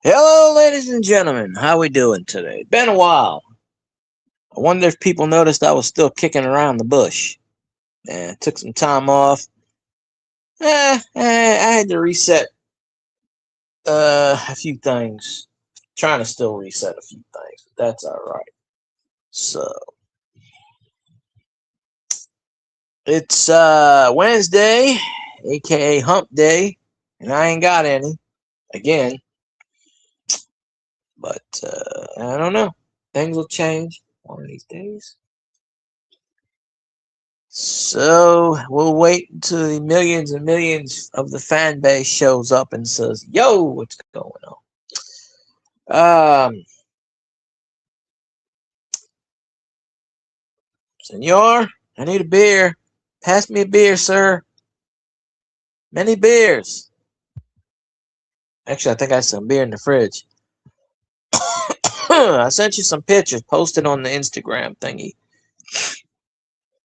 Hello, ladies and gentlemen. How we doing today? Been a while. I wonder if people noticed I was still kicking around the bush. Took some time off. I had to reset a few things. Trying to still reset a few things. But that's all right. So it's Wednesday, aka Hump Day, and I ain't got any again. But I don't know. Things will change one of these days. So we'll wait until the millions and millions of the fan base shows up and says, "Yo, what's going on?" Senor, I need a beer. Pass me a beer, sir. Many beers. Actually, I think I have some beer in the fridge. I sent you some pictures posted on the Instagram thingy.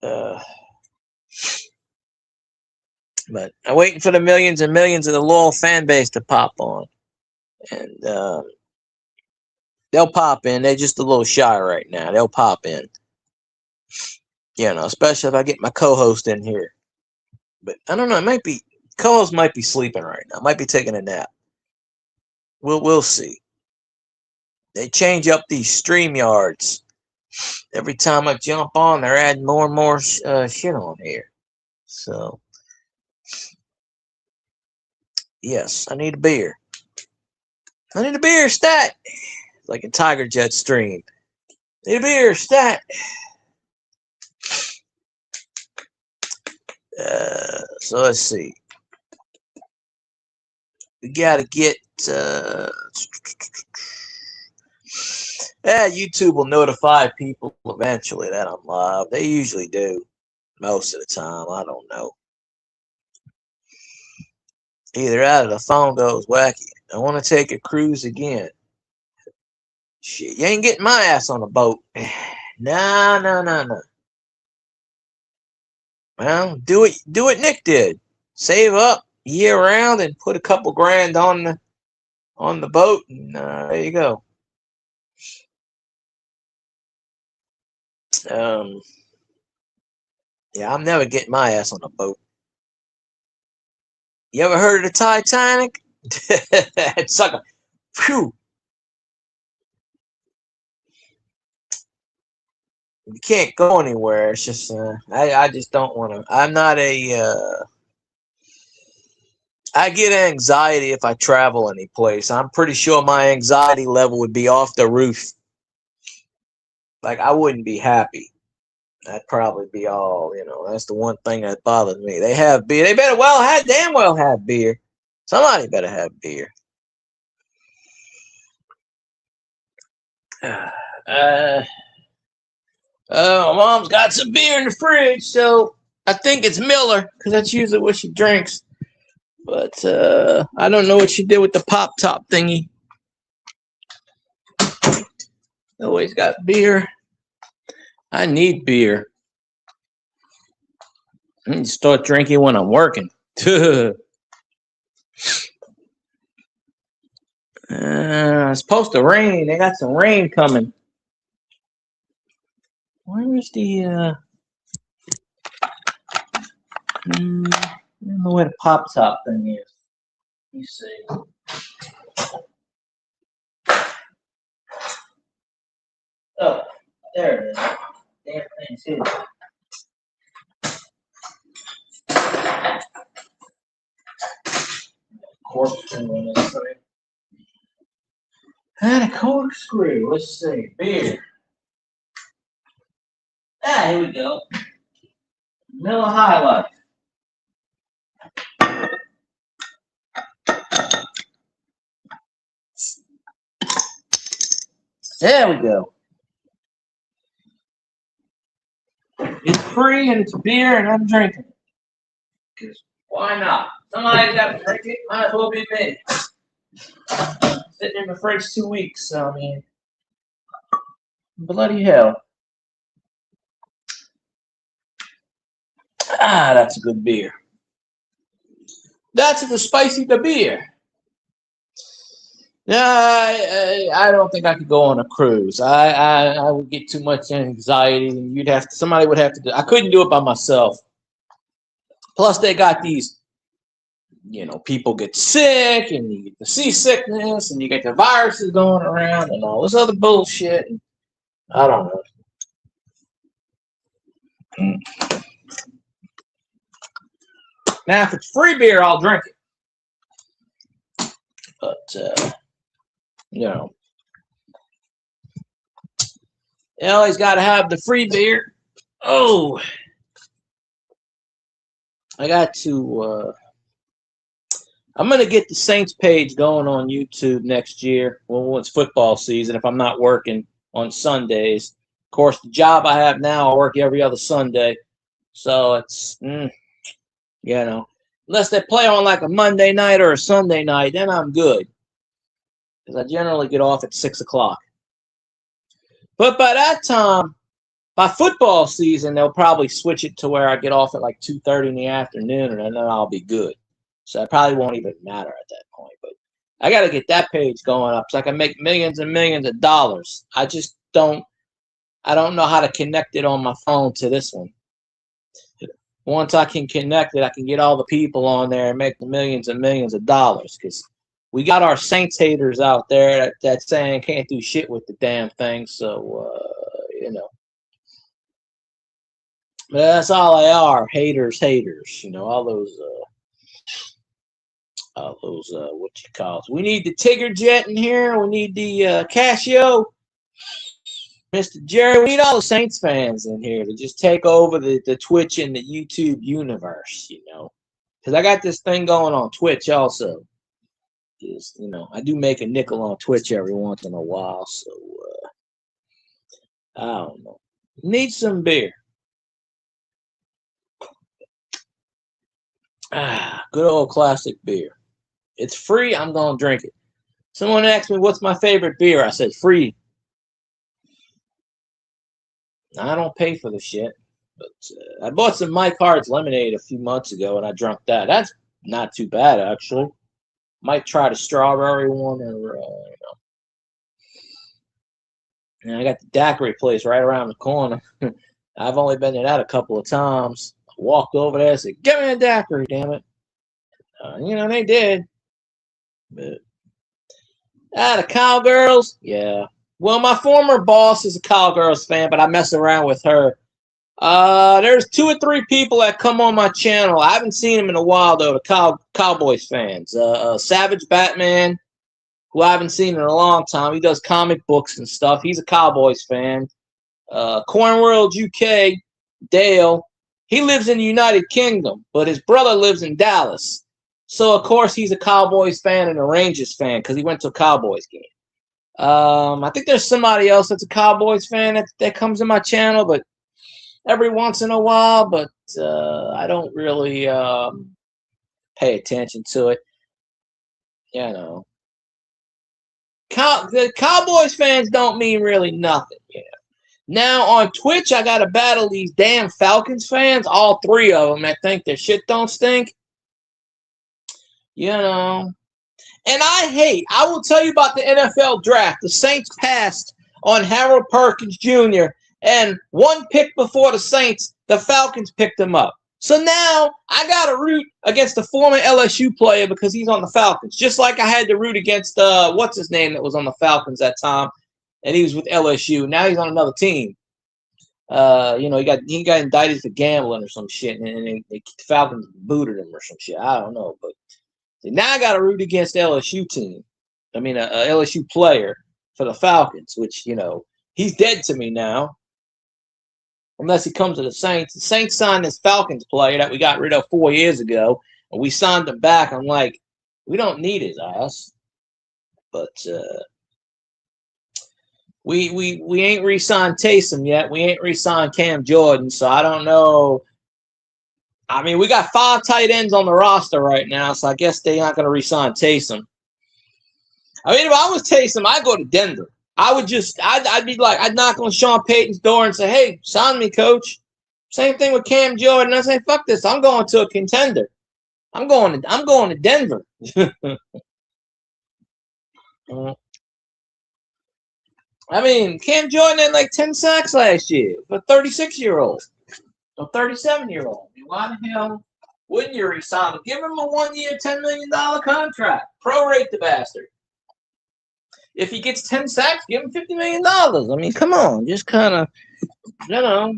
Uh, but I'm waiting for the millions and millions of the loyal fan base to pop on. And they'll pop in. They're just a little shy right now. They'll pop in. Especially if I get my co-host in here. But I don't know. It might be co-host might be sleeping right now. Might be taking a nap. We'll see. They change up these stream yards every time I jump on. They're adding more and more shit on here. So yes, I need a beer. I need a beer stat. Like a Tiger Jet stream. Need a beer stat. So let's see. We gotta get. YouTube will notify people eventually that I'm live. They usually do. Most of the time, I don't know. Either that or the phone goes wacky. I want to take a cruise again. Shit, you ain't getting my ass on a boat. No. Well, do it Nick did. Save up year round and put a couple grand on the boat, and there you go. Yeah, I'm never getting my ass on a boat. You ever heard of the Titanic? That sucker. Phew. You can't go anywhere. It's just I just don't want to. I'm not a. I get anxiety if I travel any place. I'm pretty sure my anxiety level would be off the roof. Like I wouldn't be happy. That'd probably be all. That's the one thing that bothers me. They have beer. They better damn well have beer. Somebody better have beer. My mom's got some beer in the fridge, so I think it's Miller because that's usually what she drinks. But I don't know what she did with the pop top thingy. Always got beer. I need beer. I need to start drinking when I'm working. It's supposed to rain. They got some rain coming. Where's the I don't know where the pop top thing is. Let me see. Oh, there it is. Damn thing's hidden. Corkscrew on this thing. And a corkscrew. Let's see. Beer. Here we go. Miller High Life. There we go. It's free and it's beer and I'm drinking it. Because why not? Somebody's got to drink it. Might as well be me. Sitting in the fridge 2 weeks, so I mean, bloody hell. That's a good beer. That's the spicy the beer. I don't think I could go on a cruise. I would get too much anxiety, and somebody would have to do. I couldn't do it by myself. Plus, they got these, people get sick, and you get the seasickness, and you get the viruses going around, and all this other bullshit. I don't know. Now, if it's free beer, I'll drink it. But you always got to have the free beer. Oh, I got to. I'm going to get the Saints page going on YouTube next year when it's football season, if I'm not working on Sundays. Of course, the job I have now, I work every other Sunday. So it's, unless they play on like a Monday night or a Sunday night, then I'm good. Because I generally get off at 6 o'clock. But by that time, by football season, they'll probably switch it to where I get off at like 2:30 in the afternoon, and then I'll be good. So it probably won't even matter at that point. But I got to get that page going up so I can make millions and millions of dollars. I don't know how to connect it on my phone to this one. Once I can connect it, I can get all the people on there and make the millions and millions of dollars. Because we got our Saints haters out there that saying can't do shit with the damn thing. So, But that's all they are. Haters. All those what you call it. We need the Tigger Jet in here. We need the Casio. Mr. Jerry, we need all the Saints fans in here to just take over the Twitch and the YouTube universe, Because I got this thing going on Twitch also. I do make a nickel on Twitch every once in a while, so I don't know. Need some beer. Good old classic beer. It's free, I'm going to drink it. Someone asked me, what's my favorite beer? I said, free. I don't pay for the shit. But I bought some Mike Hard's lemonade a few months ago, and I drank that. That's not too bad, actually. Might try the strawberry one or, And I got the daiquiri place right around the corner. I've only been to that a couple of times. I walked over there and said, "Give me a daiquiri, damn it." They did. But the Cowgirls, yeah. Well, my former boss is a Cowgirls fan, but I mess around with her. There's 2 or 3 people that come on my channel. I haven't seen them in a while, though, the Cowboys fans. Savage Batman, who I haven't seen in a long time. He does comic books and stuff. He's a Cowboys fan. Cornworld UK, Dale, he lives in the United Kingdom, but his brother lives in Dallas. So, of course, he's a Cowboys fan and a Rangers fan because he went to a Cowboys game. I think there's somebody else that's a Cowboys fan that comes in my channel, but every once in a while, but I don't really pay attention to it. The Cowboys fans don't mean really nothing. Now on Twitch, I got to battle these damn Falcons fans, all 3 of them that think their shit don't stink. And I will tell you about the NFL draft. The Saints passed on Harold Perkins Jr., and 1 pick before the Saints, the Falcons picked him up. So now I got to root against the former LSU player because he's on the Falcons, just like I had to root against what's his name that was on the Falcons that time, and he was with LSU. Now he's on another team. He got indicted for gambling or some shit, and the Falcons booted him or some shit. I don't know, but now I got to root against LSU team. I mean, a LSU player for the Falcons, which he's dead to me now. Unless he comes to the Saints. The Saints signed this Falcons player that we got rid of 4 years ago, and we signed him back. I'm like, we don't need his ass. But we ain't re-signed Taysom yet. We ain't re-signed Cam Jordan, so I don't know. I mean, we got 5 tight ends on the roster right now, so I guess they're not going to re-sign Taysom. I mean, if I was Taysom, I'd go to Denver. I'd be like, I'd knock on Sean Payton's door and say, "Hey, sign me, coach." Same thing with Cam Jordan. I say, "Fuck this. I'm going to a contender. I'm going to Denver." Mm. I mean, Cam Jordan had like 10 sacks last year for a 36-year-old, a 37-year-old. I mean, why the hell wouldn't you resign him? Give him a 1-year, $10 million contract. Prorate the bastard. If he gets 10 sacks, give him $50 million. I mean, come on. Just kind of, you know.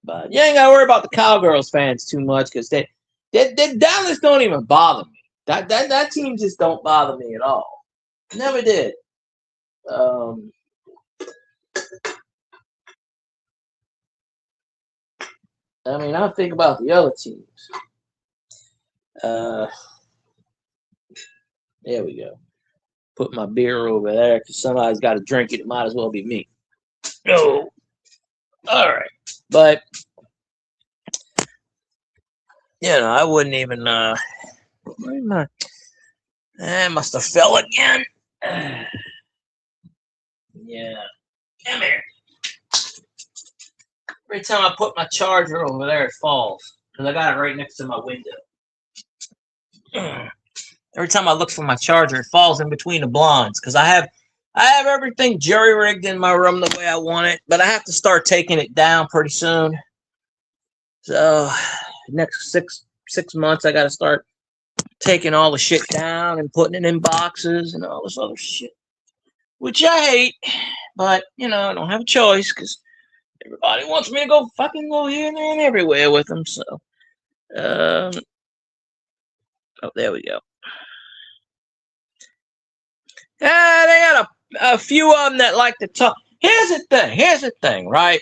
But you ain't got to worry about the Cowgirls fans too much because they Dallas don't even bother me. That team just don't bother me at all. Never did. I mean, I think about the other teams. There we go. Put my beer over there because somebody's got to drink it. It might as well be me. No. All right. But, you know, I wouldn't even, where am I? I must have fell again. Yeah. Come here. Every time I put my charger over there, it falls. Because I got it right next to my window. Every time I look for my charger, it falls in between the blinds. Because I have everything jury-rigged in my room the way I want it. But I have to start taking it down pretty soon. So, next six months, I got to start taking all the shit down and putting it in boxes and all this other shit. Which I hate. But, you know, I don't have a choice because everybody wants me to go here and there and everywhere with them. So, oh, there we go. They got a few of them that like to talk. Here's the thing, right?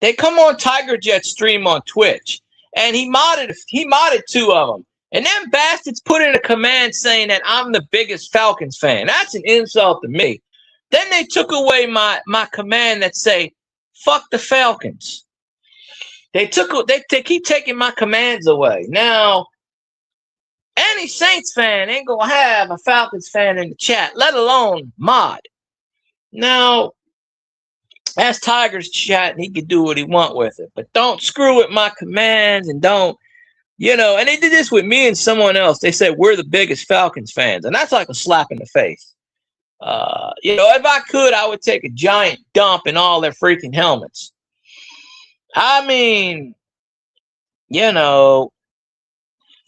They come on Tiger Jet stream on Twitch, and he modded 2 of them. And them bastards put in a command saying that I'm the biggest Falcons fan. That's an insult to me. Then they took away my command that say, fuck the Falcons. They keep taking my commands away. Now, any Saints fan ain't gonna have a Falcons fan in the chat, let alone mod. Now, that's Tiger's chat, and he can do what he want with it. But don't screw with my commands, and don't, you know. And they did this with me and someone else. They said we're the biggest Falcons fans, and that's like a slap in the face. You know, if I could, I would take a giant dump in all their freaking helmets. I mean, you know,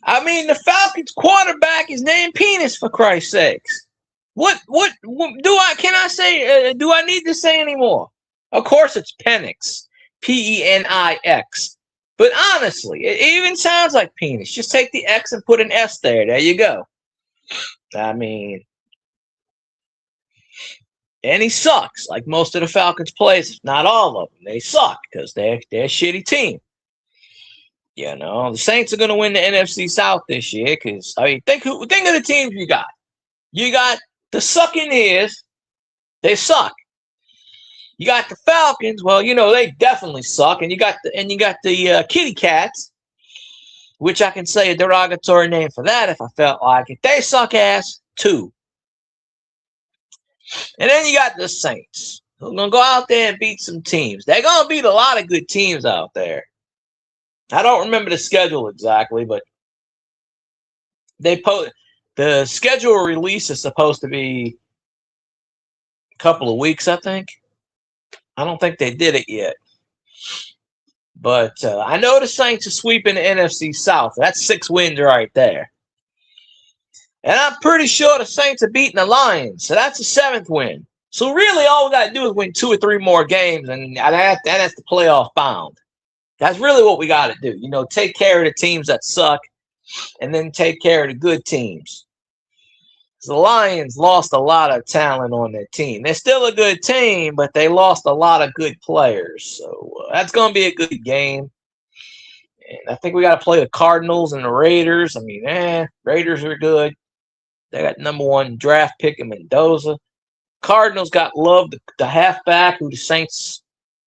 the Falcons quarterback is named Penis, for Christ's sakes. What do I say? Do I need to say anymore? Of course, it's Penix, Penix. But honestly, it even sounds like penis. Just take the X and put an S there. There you go. I mean, and he sucks, like most of the Falcons players. Not all of them. They suck because they're a shitty team. You know, the Saints are going to win the NFC South this year because, I mean, think of the teams you got. You got the Succaneers. They suck. You got the Falcons. Well, you know, they definitely suck. And you got the Kitty Cats, which I can say a derogatory name for that if I felt like it. They suck ass too. And then you got the Saints, who are going to go out there and beat some teams. They're going to beat a lot of good teams out there. I don't remember the schedule exactly, but the schedule release is supposed to be a couple of weeks, I think. I don't think they did it yet. But I know the Saints are sweeping the NFC South. That's 6 wins right there. And I'm pretty sure the Saints are beating the Lions. So that's a 7th win. So really all we got to do is win 2 or 3 more games, and that's the playoff bound. That's really what we got to do. You know, take care of the teams that suck and then take care of the good teams. The Lions lost a lot of talent on their team. They're still a good team, but they lost a lot of good players. So that's going to be a good game. And I think we got to play the Cardinals and the Raiders. I mean, Raiders are good. They got number 1 draft pick in Mendoza. Cardinals got Love, the halfback, who the Saints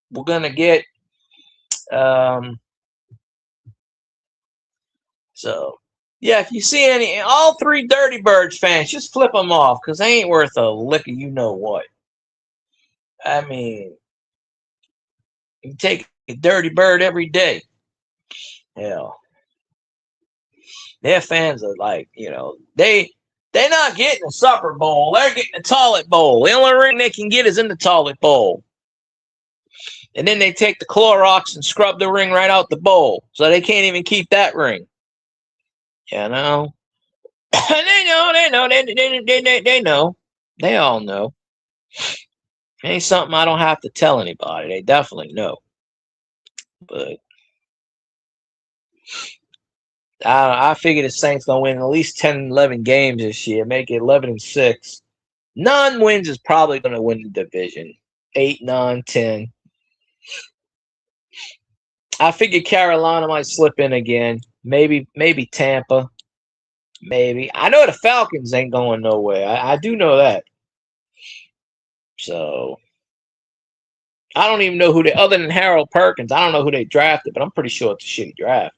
were going to get. So, yeah, if you see all 3 Dirty Birds fans, just flip them off because they ain't worth a lick of you know what. I mean, you take a Dirty Bird every day. Hell, their fans are like, you know, they They're not getting a Supper Bowl. They're getting a toilet bowl. The only ring they can get is in the toilet bowl. And then they take the Clorox and scrub the ring right out the bowl. So they can't even keep that ring. You know? They know. They know. They all know. It ain't something I don't have to tell anybody. They definitely know. But I figure the Saints gonna win at least 10, 11 games this year. Make it 11-6. 9 wins is probably gonna win the division. 8, 9, 10. I figure Carolina might slip in again. Maybe Tampa. Maybe. I know the Falcons ain't going nowhere. I do know that. So I don't even know who they, other than Harold Perkins, I don't know who they drafted, but I'm pretty sure it's a shitty draft.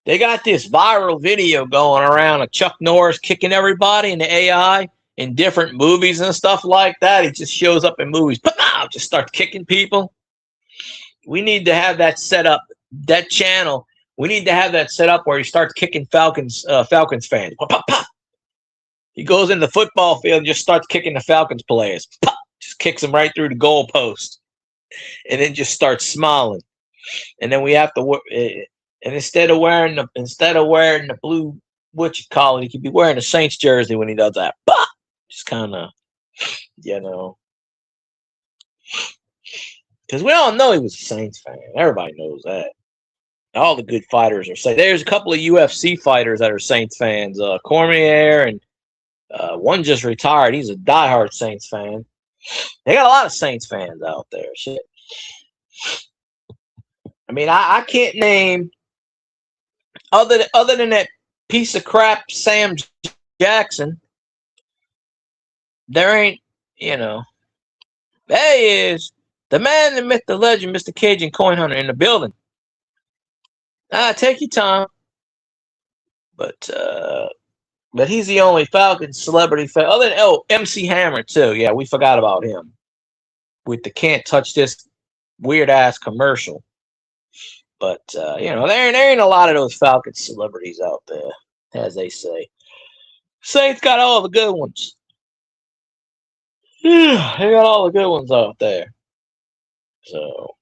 They got this viral video going around of Chuck Norris kicking everybody in the AI in different movies and stuff like that. He just shows up in movies, just starts kicking people. We need to have that set up, that channel. We need to have that set up where he starts kicking Falcons fans. Pop, pop, pop. He goes in the football field and just starts kicking the Falcons players. Pop, just kicks them right through the goalpost, and then just starts smiling. And then we have to, and instead of wearing the blue, what you call it, he could be wearing a Saints jersey when he does that. Pop, just kind of, because we all know he was a Saints fan. Everybody knows that. All the good fighters are Saints. There's a couple of UFC fighters that are Saints fans. Cormier and one just retired. He's a diehard Saints fan. They got a lot of Saints fans out there. Shit. I mean, I can't name other than that piece of crap Sam Jackson. There ain't, there he is, the man, the myth, the legend, Mr. Cajun Coin Hunter in the building. Take your time, but he's the only Falcon celebrity fan. Other than MC Hammer too. Yeah, we forgot about him with the "Can't Touch This" weird ass commercial. But there ain't a lot of those Falcon celebrities out there, as they say. Saints got all the good ones. Yeah, they got all the good ones out there. So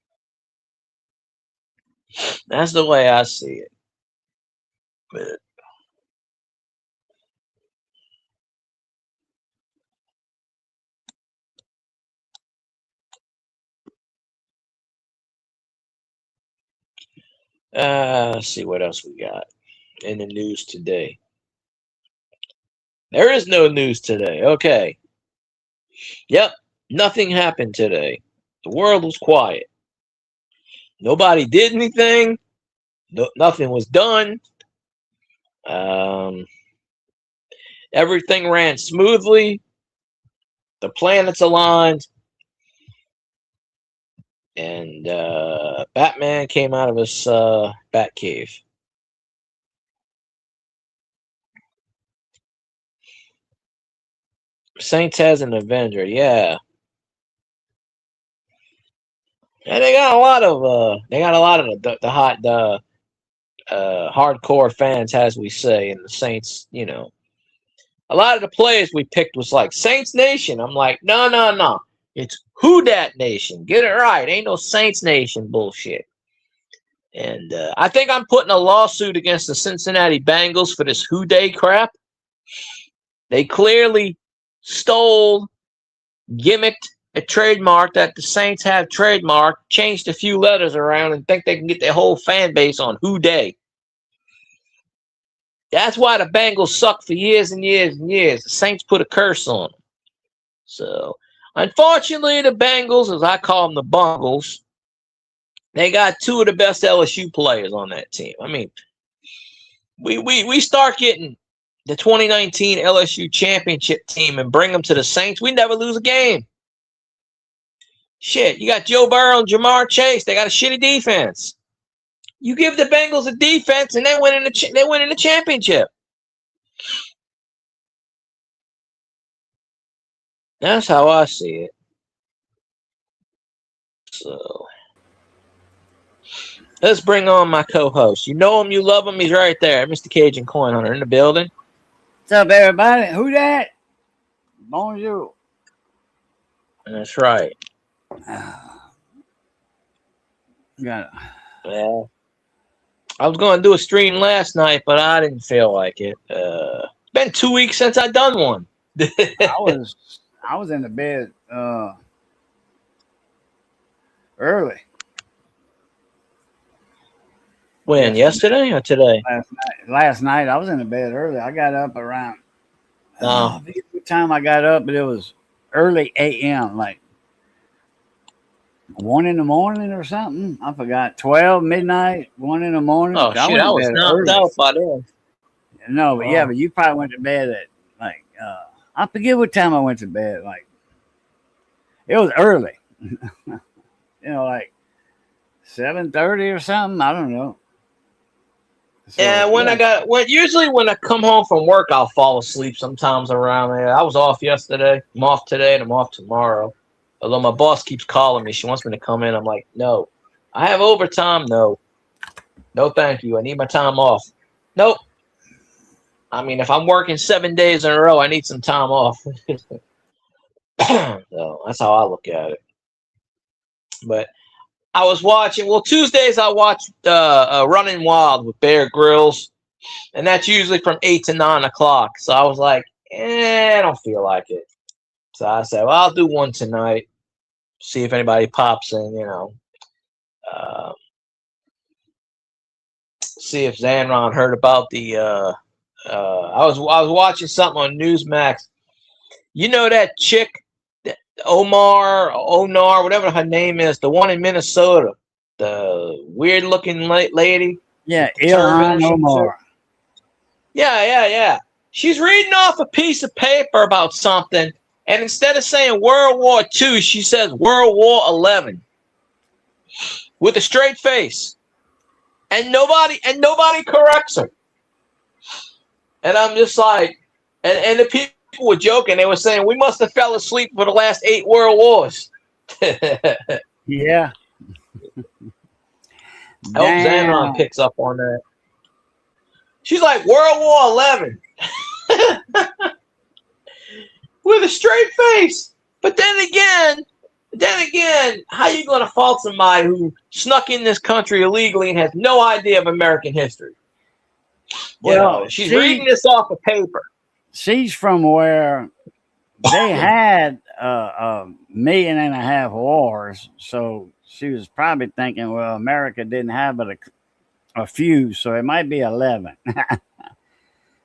that's the way I see it. But let's see what else we got in the news today. There is no news today. Okay. Yep. Nothing happened today. The world was quiet. Nobody did anything. Nothing was done. Everything ran smoothly. The planets aligned. And Batman came out of his Batcave. Saints has an Avenger, yeah. And they got a lot of the hardcore fans, as we say, in the Saints. A lot of the players we picked was like Saints Nation. I'm like, no, it's Who Dat Nation. Get it right. Ain't no Saints Nation bullshit. And I think I'm putting a lawsuit against the Cincinnati Bengals for this Who Day crap. They clearly stole, gimmicked a trademark that the Saints have trademarked, changed a few letters around, and think they can get their whole fan base on Who Day. That's why the Bengals sucked for years and years and years. The Saints put a curse on them. So, unfortunately, the Bengals, as I call them, the Bungles, they got 2 of the best LSU players on that team. I mean, we start getting the 2019 LSU championship team and bring them to the Saints, we never lose a game. Shit, you got Joe Burrow and Jamar Chase. They got a shitty defense. You give the Bengals a defense, and they win in the championship. That's how I see it. So, Let's bring on my co-host. You know him, you love him. He's right there, Mr. Cajun Coin Hunter in the building. What's up, everybody? Who that? Bonjour. That's right. Yeah. I was going to do a stream last night, but I didn't feel like it. It's been 2 weeks since I done one. I was in the bed early. When? Yesterday or today? Last night I was in the bed early. I got up around. I forget what time I got up, but it was early a.m. Like 1 in the morning or something. I forgot. 12 midnight, 1 in the morning. Oh shit! I was knocked out by then. No, but yeah, but you probably went to bed at like I forget what time I went to bed. Like it was early. Like 7:30 or something. I don't know. So, yeah, usually when I come home from work, I'll fall asleep sometimes around there. I was off yesterday. I'm off today and I'm off tomorrow. Although my boss keeps calling me. She wants me to come in. I'm like, no. I have overtime. No, thank you. I need my time off. Nope. I mean, if I'm working 7 days in a row, I need some time off. So that's how I look at it. But I was watching. Well, Tuesdays I watch Running Wild with Bear Grylls, and that's usually from 8 to 9 o'clock. So I was like, I don't feel like it. So I said, well, I'll do one tonight. See if anybody pops in. See if Zanron heard about the. I was watching something on Newsmax. You know that chick, Onar, whatever her name is, the one in Minnesota, the weird-looking lady. Yeah, Ilhan Omar. Yeah. She's reading off a piece of paper about something, and instead of saying World War II, she says World War 11 with a straight face, and nobody corrects her. And I'm just like, and the people were joking. They were saying we must have fell asleep for the last 8 world wars. Yeah. I hope Xanon picks up on that. She's like World War 11 with a straight face. But then again, how you going to fault somebody who snuck in this country illegally and has no idea of American history? Well, she's reading this off of paper. She's from where they had 1.5 million wars, so she was probably thinking, well, America didn't have but a few, so it might be 11.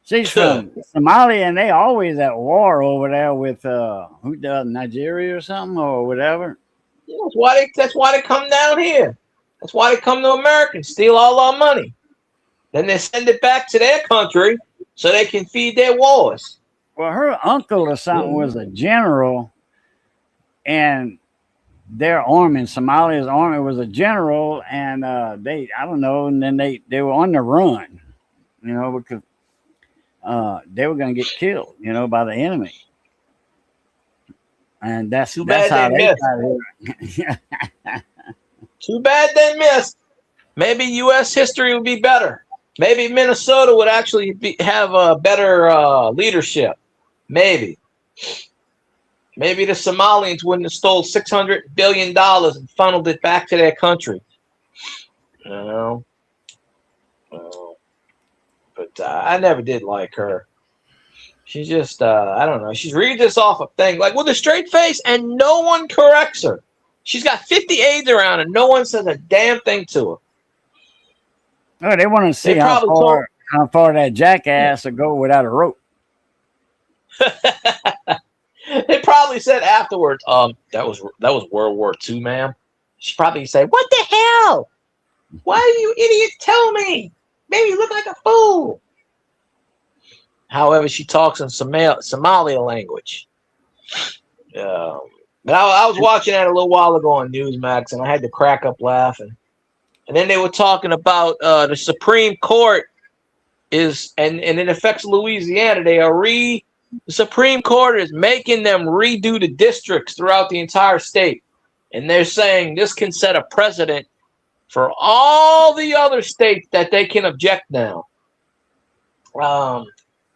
She's from Somalia, and they always at war over there with Nigeria or something or whatever. Yeah, that's why they come down here. That's why they come to America and steal all our money. Then they send it back to their country so they can feed their wars. Well, her uncle or something was a general, and their army, Somalia's army, was a general, and and then they were on the run, because they were going to get killed, by the enemy. And that's how they got here. Too bad they missed. Maybe U.S. history would be better. Maybe Minnesota would actually have a better leadership. Maybe the Somalians wouldn't have stole $600 billion and funneled it back to their country. But I never did like her. She's just, I don't know. She's reading this off a thing, like with a straight face, and no one corrects her. She's got 50 aides around, and no one says a damn thing to her. Oh, they want to see how far that jackass will go without a rope. They probably said afterwards, that was World War II, ma'am. She probably said, "What the hell? Why do you idiots tell me? Made me look like a fool." However, she talks in Somalia language. But I was watching that a little while ago on Newsmax, and I had to crack up laughing. And then they were talking about the Supreme Court and it affects Louisiana. The Supreme Court is making them redo the districts throughout the entire state. And they're saying this can set a precedent for all the other states that they can object now.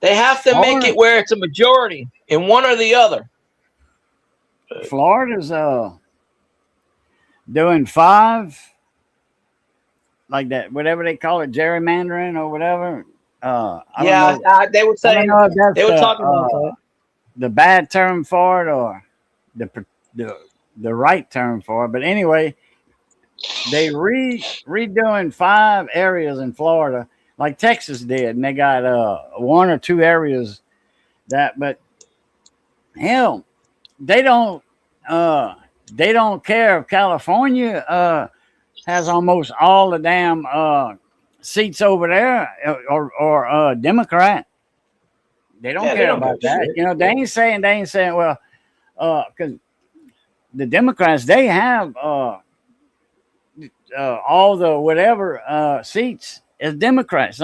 They have to make Florida, it where it's a majority in one or the other. Florida's doing 5, like that, whatever they call it, gerrymandering or whatever. I don't know. They were I don't saying know if that's they were talking about that. the bad term for it or the right term for it. But anyway, they redoing 5 areas in Florida, like Texas did, and they got 1 or 2 areas that. But hell, they don't care if California has almost all the damn seats over there or Democrat. They don't care about that. You know, they ain't saying well, because the Democrats, they have all the whatever seats as Democrats,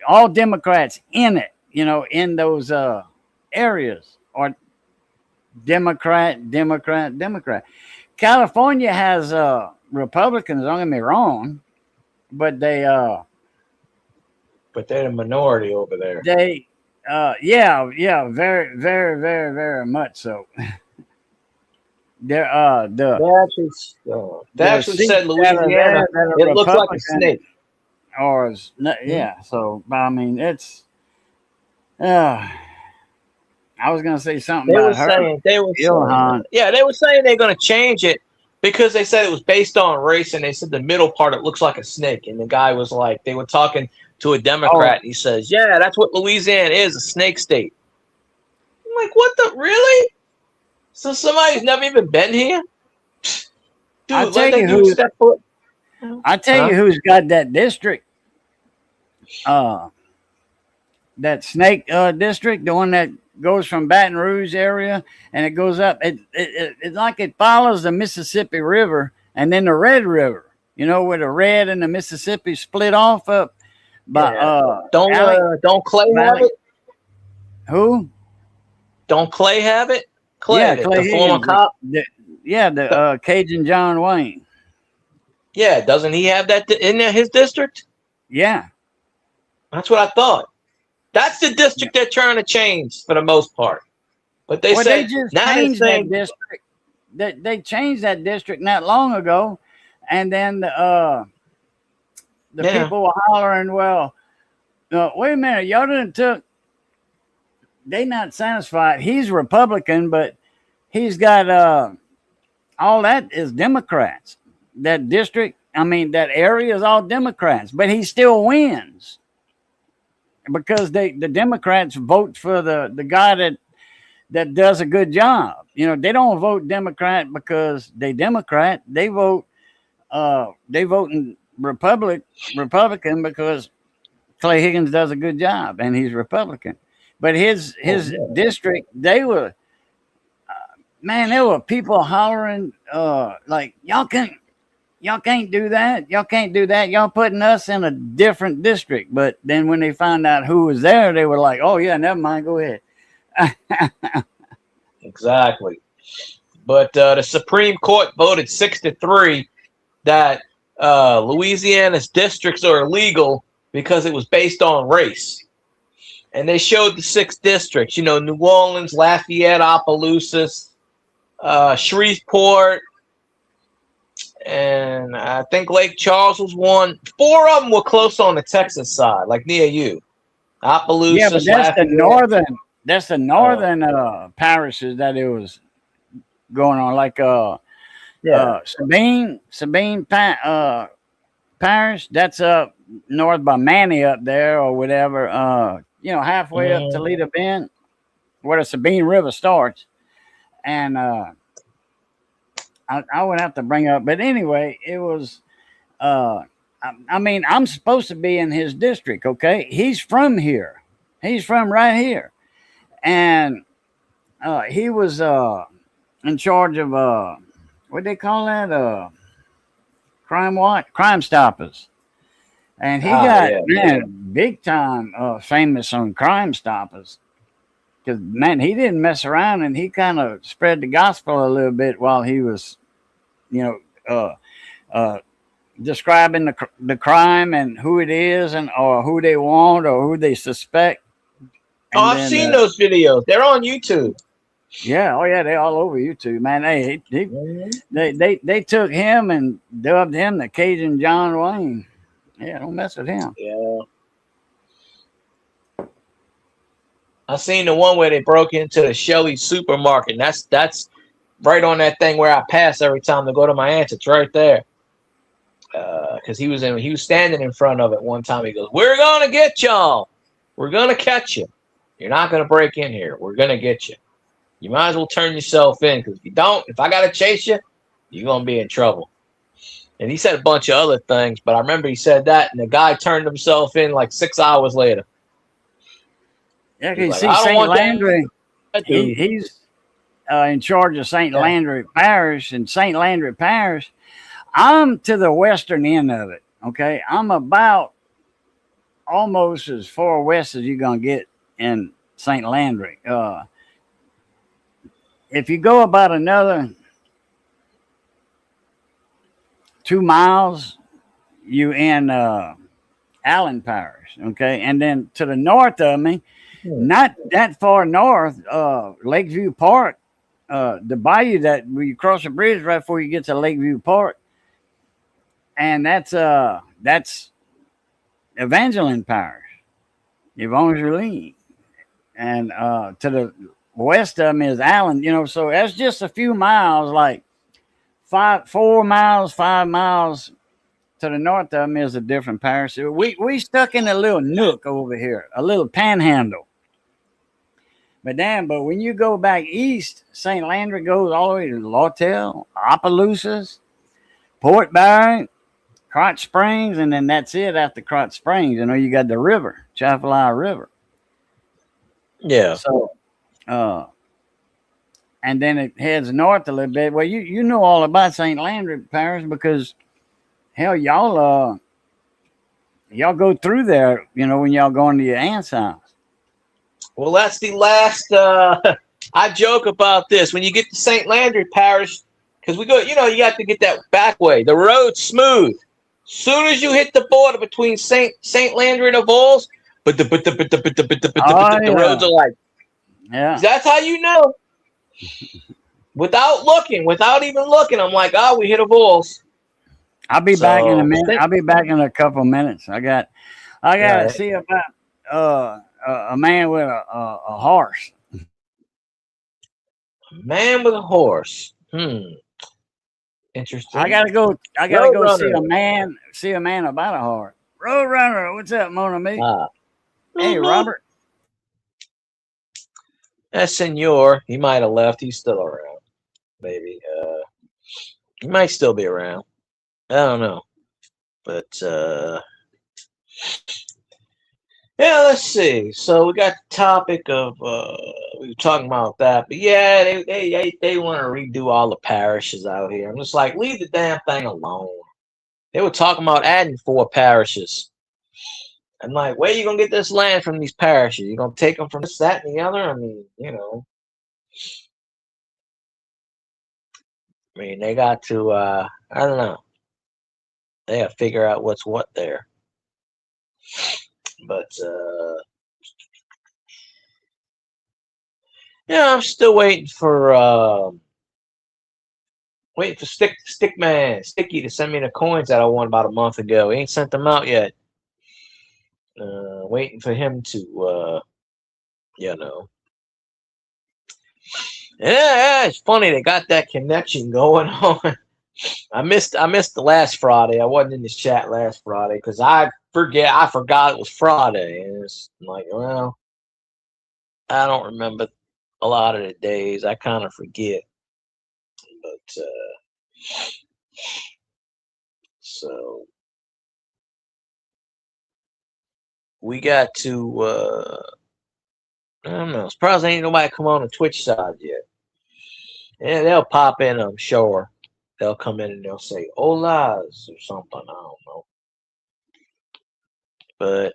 all Democrats in it, you know, in those areas, or Democrat. California has Republicans, don't get me wrong, but they're the minority over there. Yeah, very, very, very, very much so. They actually said Louisiana, it looks like a snake. Or yeah, so I mean it's I was gonna say something about her. They were saying they're gonna change it because they said it was based on race, and they said the middle part it looks like a snake. And the guy was like, they were talking to a Democrat, and he says, "Yeah, that's what Louisiana is, a snake state." I'm like, what the really? So somebody's never even been here? Dude, I tell you who's got that district. That snake district, the one that goes from Baton Rouge area and it goes up. It's like it follows the Mississippi River and then the Red River. You know, where the Red and the Mississippi split off up. But don't Clay have it? Who? Don't Clay have it? Clay, the former cop. The Cajun John Wayne. Yeah, doesn't he have that in his district? Yeah, that's what I thought. That's the district they're trying to change for the most part. But they say they just changed that district. They changed that district not long ago, and then the people were hollering, "Well, wait a minute, y'all didn't took." They not satisfied. He's Republican, but he's got all that is Democrats. That district, I mean, that area is all Democrats, but he still wins because the Democrats vote for the guy that does a good job. You know, they don't vote Democrat because they Democrat. They vote Republican because Clay Higgins does a good job and he's Republican. But his district, they were there were people hollering like, y'all can't do that. Y'all can't do that. Y'all putting us in a different district. But then when they found out who was there, they were like, oh yeah, never mind, go ahead. Exactly. But the Supreme Court voted 6-3 that Louisiana's districts are illegal because it was based on race. And they showed the 6 districts, you know, New Orleans, Lafayette, Opelousas, Shreveport, and I think Lake Charles was one. 4 of them were close on the Texas side, like near you. Opelousas. Yeah, but that's the northern parishes that it was going on, like Sabine Parish. That's up north by Manny up there or whatever. You know, halfway up Toledo Bend, where the Sabine River starts. And I would have to bring up, but anyway, it was. I mean, I'm supposed to be in his district. Okay, he's from here. He's from right here, and he was in charge of what they call that? Crime Stoppers. And he got big time famous on Crime Stoppers. Because, man, he didn't mess around, and he kind of spread the gospel a little bit while he was, you know, describing the crime and who it is, and or who they want or who they suspect. Oh, And I've then seen those videos. They're on YouTube. yeah, oh yeah, they all over YouTube, man. Mhm. They took him and dubbed him the Cajun John Wayne. Yeah, don't mess with him. Yeah. I seen the one where they broke into the Shelley supermarket. And that's right on that thing where I pass every time to go to my aunt's. It's right there. Because he was standing in front of it one time. He goes, "We're gonna get y'all. We're gonna catch you. You're not gonna break in here. We're gonna get you. You might as well turn yourself in, because if you don't, if I gotta chase you, you're gonna be in trouble." And he said a bunch of other things, but I remember he said that, and the guy turned himself in like 6 hours later. Yeah, He's you like, see, "I don't Saint want Landry, that dude." he's in charge of Saint Yeah. Landry Parish, and Saint Landry Parish. I'm to the western end of it. Okay, I'm about almost as far west as you're gonna get in Saint Landry. If you go about another 2 miles, you in Allen Parish. Okay, and then to the north of me, Hmm. not that far north, Lakeview Park, the bayou that where you cross the bridge right before you get to Lakeview Park, and that's Evangeline Parish, Evangeline, and to the west of me is Allen. You know, so that's just a few miles, like 4 miles, 5 miles to the north of me is a different parish. We stuck in a little nook over here, a little panhandle. But when you go back east, St. Landry goes all the way to Lawtell, Opelousas, Port Barry, Crotch Springs, and then that's it after Crotch Springs. You know, you got the river, Chaffalaya River. Yeah. So, uh, and then it heads north a little bit. Well, you know all about St. Landry Parish because hell, y'all go through there. You know, when y'all going to your aunt's house. Well, that's the last. I joke about this when you get to St. Landry Parish, because we go. You know, you have to get that back way. The road's smooth. Soon as you hit the border between Saint Landry and the Vols, Oh the roads yeah, are like. yeah. That's how you know. Without looking, without even looking, I'm like, oh, we hit a Vols. I'll be back in a So, minute. I'll be back in a couple minutes. I got to right. see about a man with a horse. Man with a horse. I Interesting. gotta go. I gotta go see Roadrunner. a man. See a man about a horse. Roadrunner, what's up, Mona Me? Ah. Hey, Mm-hmm. Robert. That senor, he might have left. He's still around. Maybe. He might still be around. I don't know. But yeah, let's see. So we got the topic of we were talking about that, but yeah, they want to redo all the parishes out here. I'm just like, leave the damn thing alone. They were talking about adding 4 parishes. I'm like, where you gonna get this land from these parishes? You gonna take them from this, that, and the other? I mean, they got to. I don't know. They got to figure out what's what there. But yeah, I'm still waiting for Sticky to send me the coins that I won about a month ago. He ain't sent them out yet. Waiting for him to you know. Yeah, it's funny they got that connection going on. I missed the last Friday. I wasn't in this chat last Friday because I forgot it was Friday, and it's like, well, I don't remember a lot of the days. I kind of forget, but so we got to. I don't know. Surprised ain't nobody come on the Twitch side yet. Yeah, they'll pop in. I'm sure they'll come in and they'll say "Holas" or something. I don't know, but.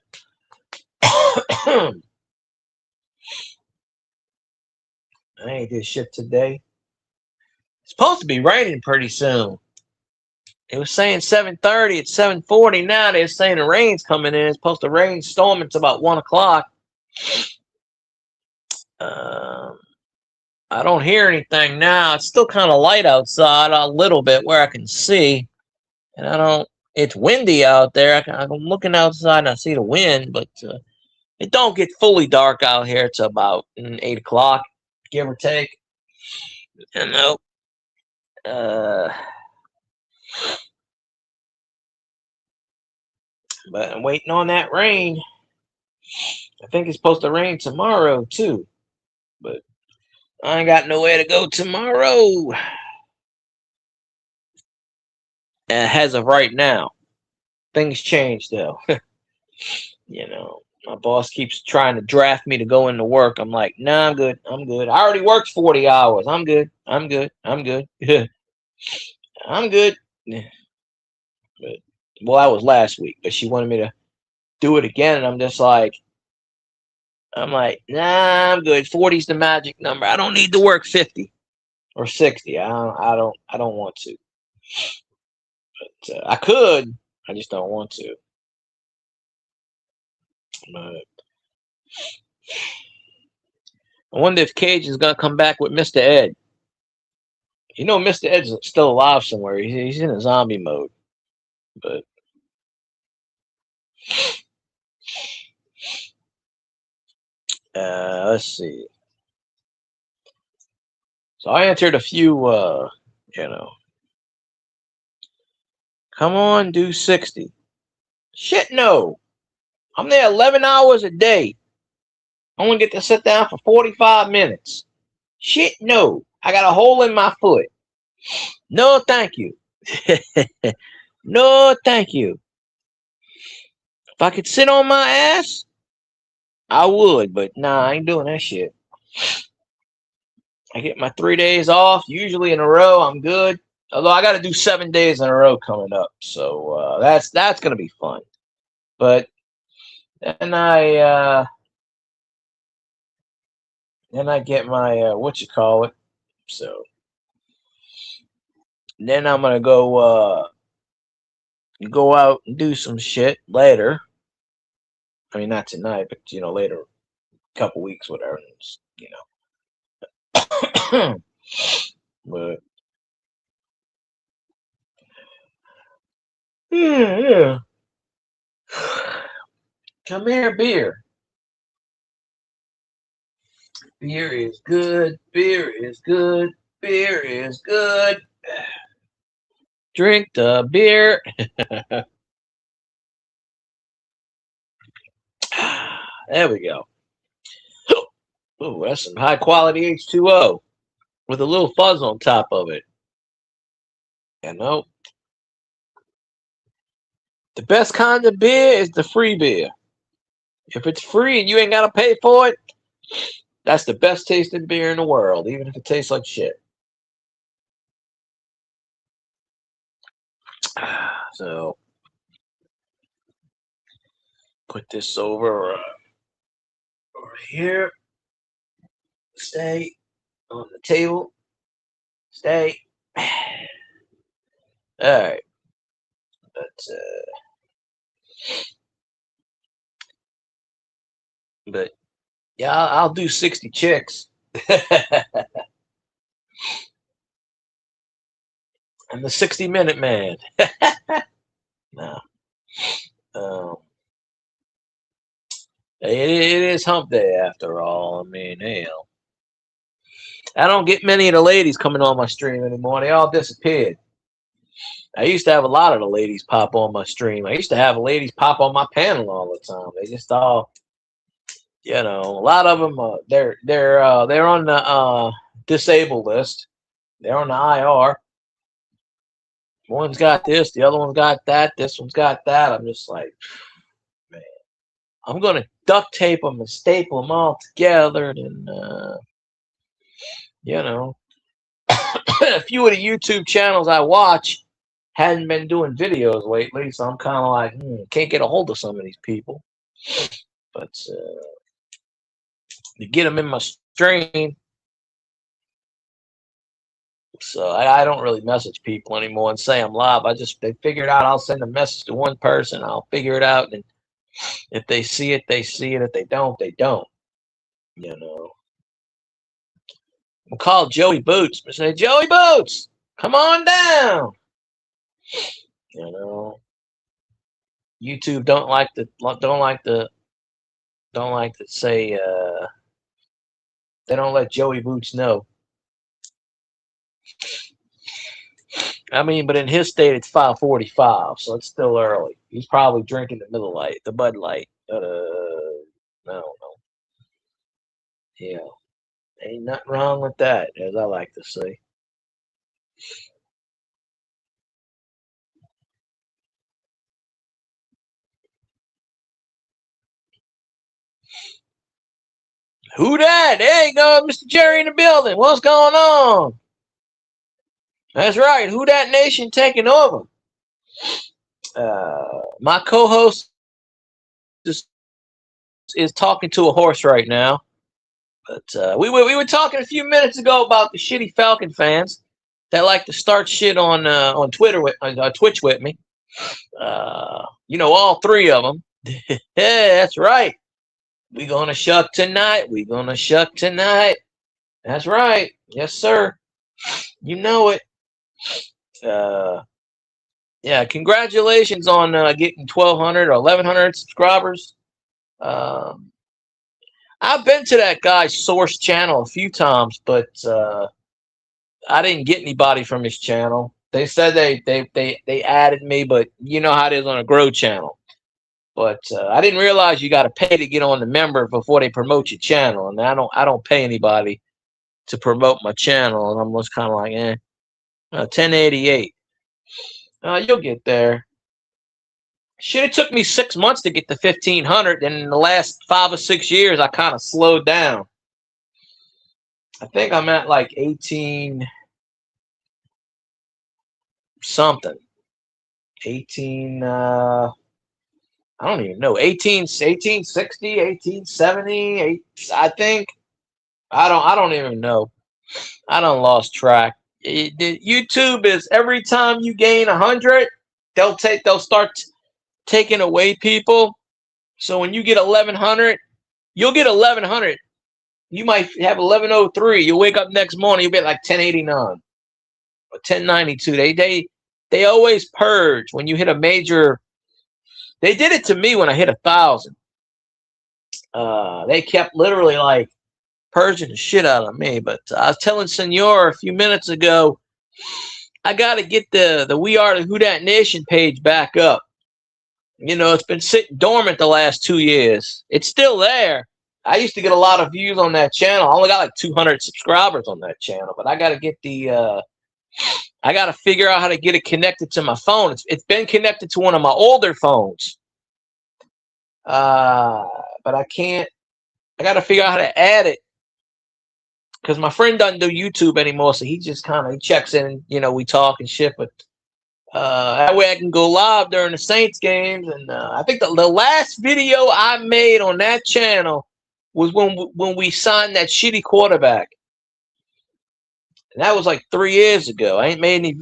I ain't did shit today. It's supposed to be raining pretty soon. It was saying 7:30. It's 7:40 now. They're saying the rain's coming in. It's supposed to rain storm. It's about 1 o'clock. I don't hear anything now. It's still kind of light outside a little bit where I can see. And I don't, it's windy out there. I'm looking outside and I see the wind, but it don't get fully dark out here. It's about 8 o'clock, give or take. You know. But I'm waiting on that rain. I think it's supposed to rain tomorrow too. But I ain't got nowhere to go tomorrow. As of right now. Things change though. You know, my boss keeps trying to draft me to go into work. I'm like, nah, I'm good. I'm good. I already worked 40 hours. I'm good. I'm good. I'm good. I'm good. But, well, that was last week, but she wanted me to do it again. And I'm like, nah, I'm good. 40's the magic number. I don't need to work 50 or 60. I don't want to. But I could. I just don't want to. But I wonder if Cage is gonna come back with Mr. Ed. You know, Mr. Ed's still alive somewhere. He's in a zombie mode. But let's see. So I answered a few. You know, come on, do 60. Shit, no. I'm there 11 hours a day. I only get to sit down for 45 minutes. Shit, no. I got a hole in my foot. No, thank you. No, thank you. If I could sit on my ass, I would, but nah, I ain't doing that shit. I get my 3 days off, usually in a row. I'm good. Although I got to do 7 days in a row coming up, so that's gonna be fun. But then I get my what you call it. So then I'm gonna go out and do some shit later. I mean, not tonight, but you know, later, a couple weeks, whatever. You know, but yeah. Come here, beer. Beer is good. Beer is good. Beer is good. Drink the beer. There we go. Oh, that's some high quality H2O with a little fuzz on top of it. You know, the best kind of beer is the free beer. If it's free and you ain't got to pay for it, that's the best tasting beer in the world, even if it tastes like shit. So, put this over here. Stay on the table. Stay. All right. But yeah, I'll do 60 chicks. I'm the 60-minute man. No. It is hump day after all. I mean, hell. I don't get many of the ladies coming on my stream anymore. They all disappeared. I used to have a lot of the ladies pop on my stream. I used to have ladies pop on my panel all the time. They just all, you know, a lot of them. They're on the disabled list. They're on the IR. One's got this, the other one's got that, this one's got that. I'm just like, man, I'm gonna duct tape them and staple them all together, and you know, a few of the YouTube channels I watch hadn't been doing videos lately, so I'm kind of like, can't get a hold of some of these people. But to get them in my stream, So I don't really message people anymore and say I'm live. They figure it out. I'll send a message to one person. I'll figure it out. And if they see it, they see it. If they don't, they don't. You know. We'll call Joey Boots and say, Joey Boots, come on down. You know. YouTube don't like to say they don't let Joey Boots know. I mean, but in his state it's 5:45, so it's still early. He's probably drinking the Miller Lite, the Bud Light. I don't know. Yeah, ain't nothing wrong with that, as I like to say. Who that? There you go, Mr. Jerry in the building. What's going on? That's right. Who that nation taking over? My co-host is talking to a horse right now. But we were talking a few minutes ago about the shitty Falcon fans that like to start shit on Twitter Twitch with me. You know, all three of them. Yeah, that's right. We gonna shuck tonight. That's right. Yes, sir. You know it. Yeah, congratulations on getting 1,200 or 1,100 subscribers. I've been to that guy's source channel a few times, but I didn't get anybody from his channel. They said they added me, but you know how it is on a grow channel. But I didn't realize you got to pay to get on the member before they promote your channel, and I don't pay anybody to promote my channel, and I'm just kind of like, 1088. You'll get there. Shit, it took me 6 months to get to 1,500, and in the last 5 or 6 years, I kind of slowed down. I think I'm at like 18 something. 18, I don't even know. 1860, 1870, I think. I don't even know. I done lost track. YouTube is every time you gain 100, they'll start taking away people. So when you get 1,100, you'll get 1,100. You might have 1,103. You wake up next morning, you'll be like 1089 or 1092. They always purge when you hit a major. They did it to me when I hit 1,000. They kept literally like purging the shit out of me. But I was telling Senor a few minutes ago, I got to get the We Are the Who Dat Nation page back up. You know, it's been sitting dormant the last 2 years. It's still there. I used to get a lot of views on that channel. I only got like 200 subscribers on that channel, but I got to get I got to figure out how to get it connected to my phone. It's been connected to one of my older phones. But I can't. I got to figure out how to add it because my friend doesn't do YouTube anymore, so he just kind of checks in. You know, we talk and shit, but that way I can go live during the Saints games. And I think the last video I made on that channel was when we signed that shitty quarterback. And that was like 3 years ago. I ain't made any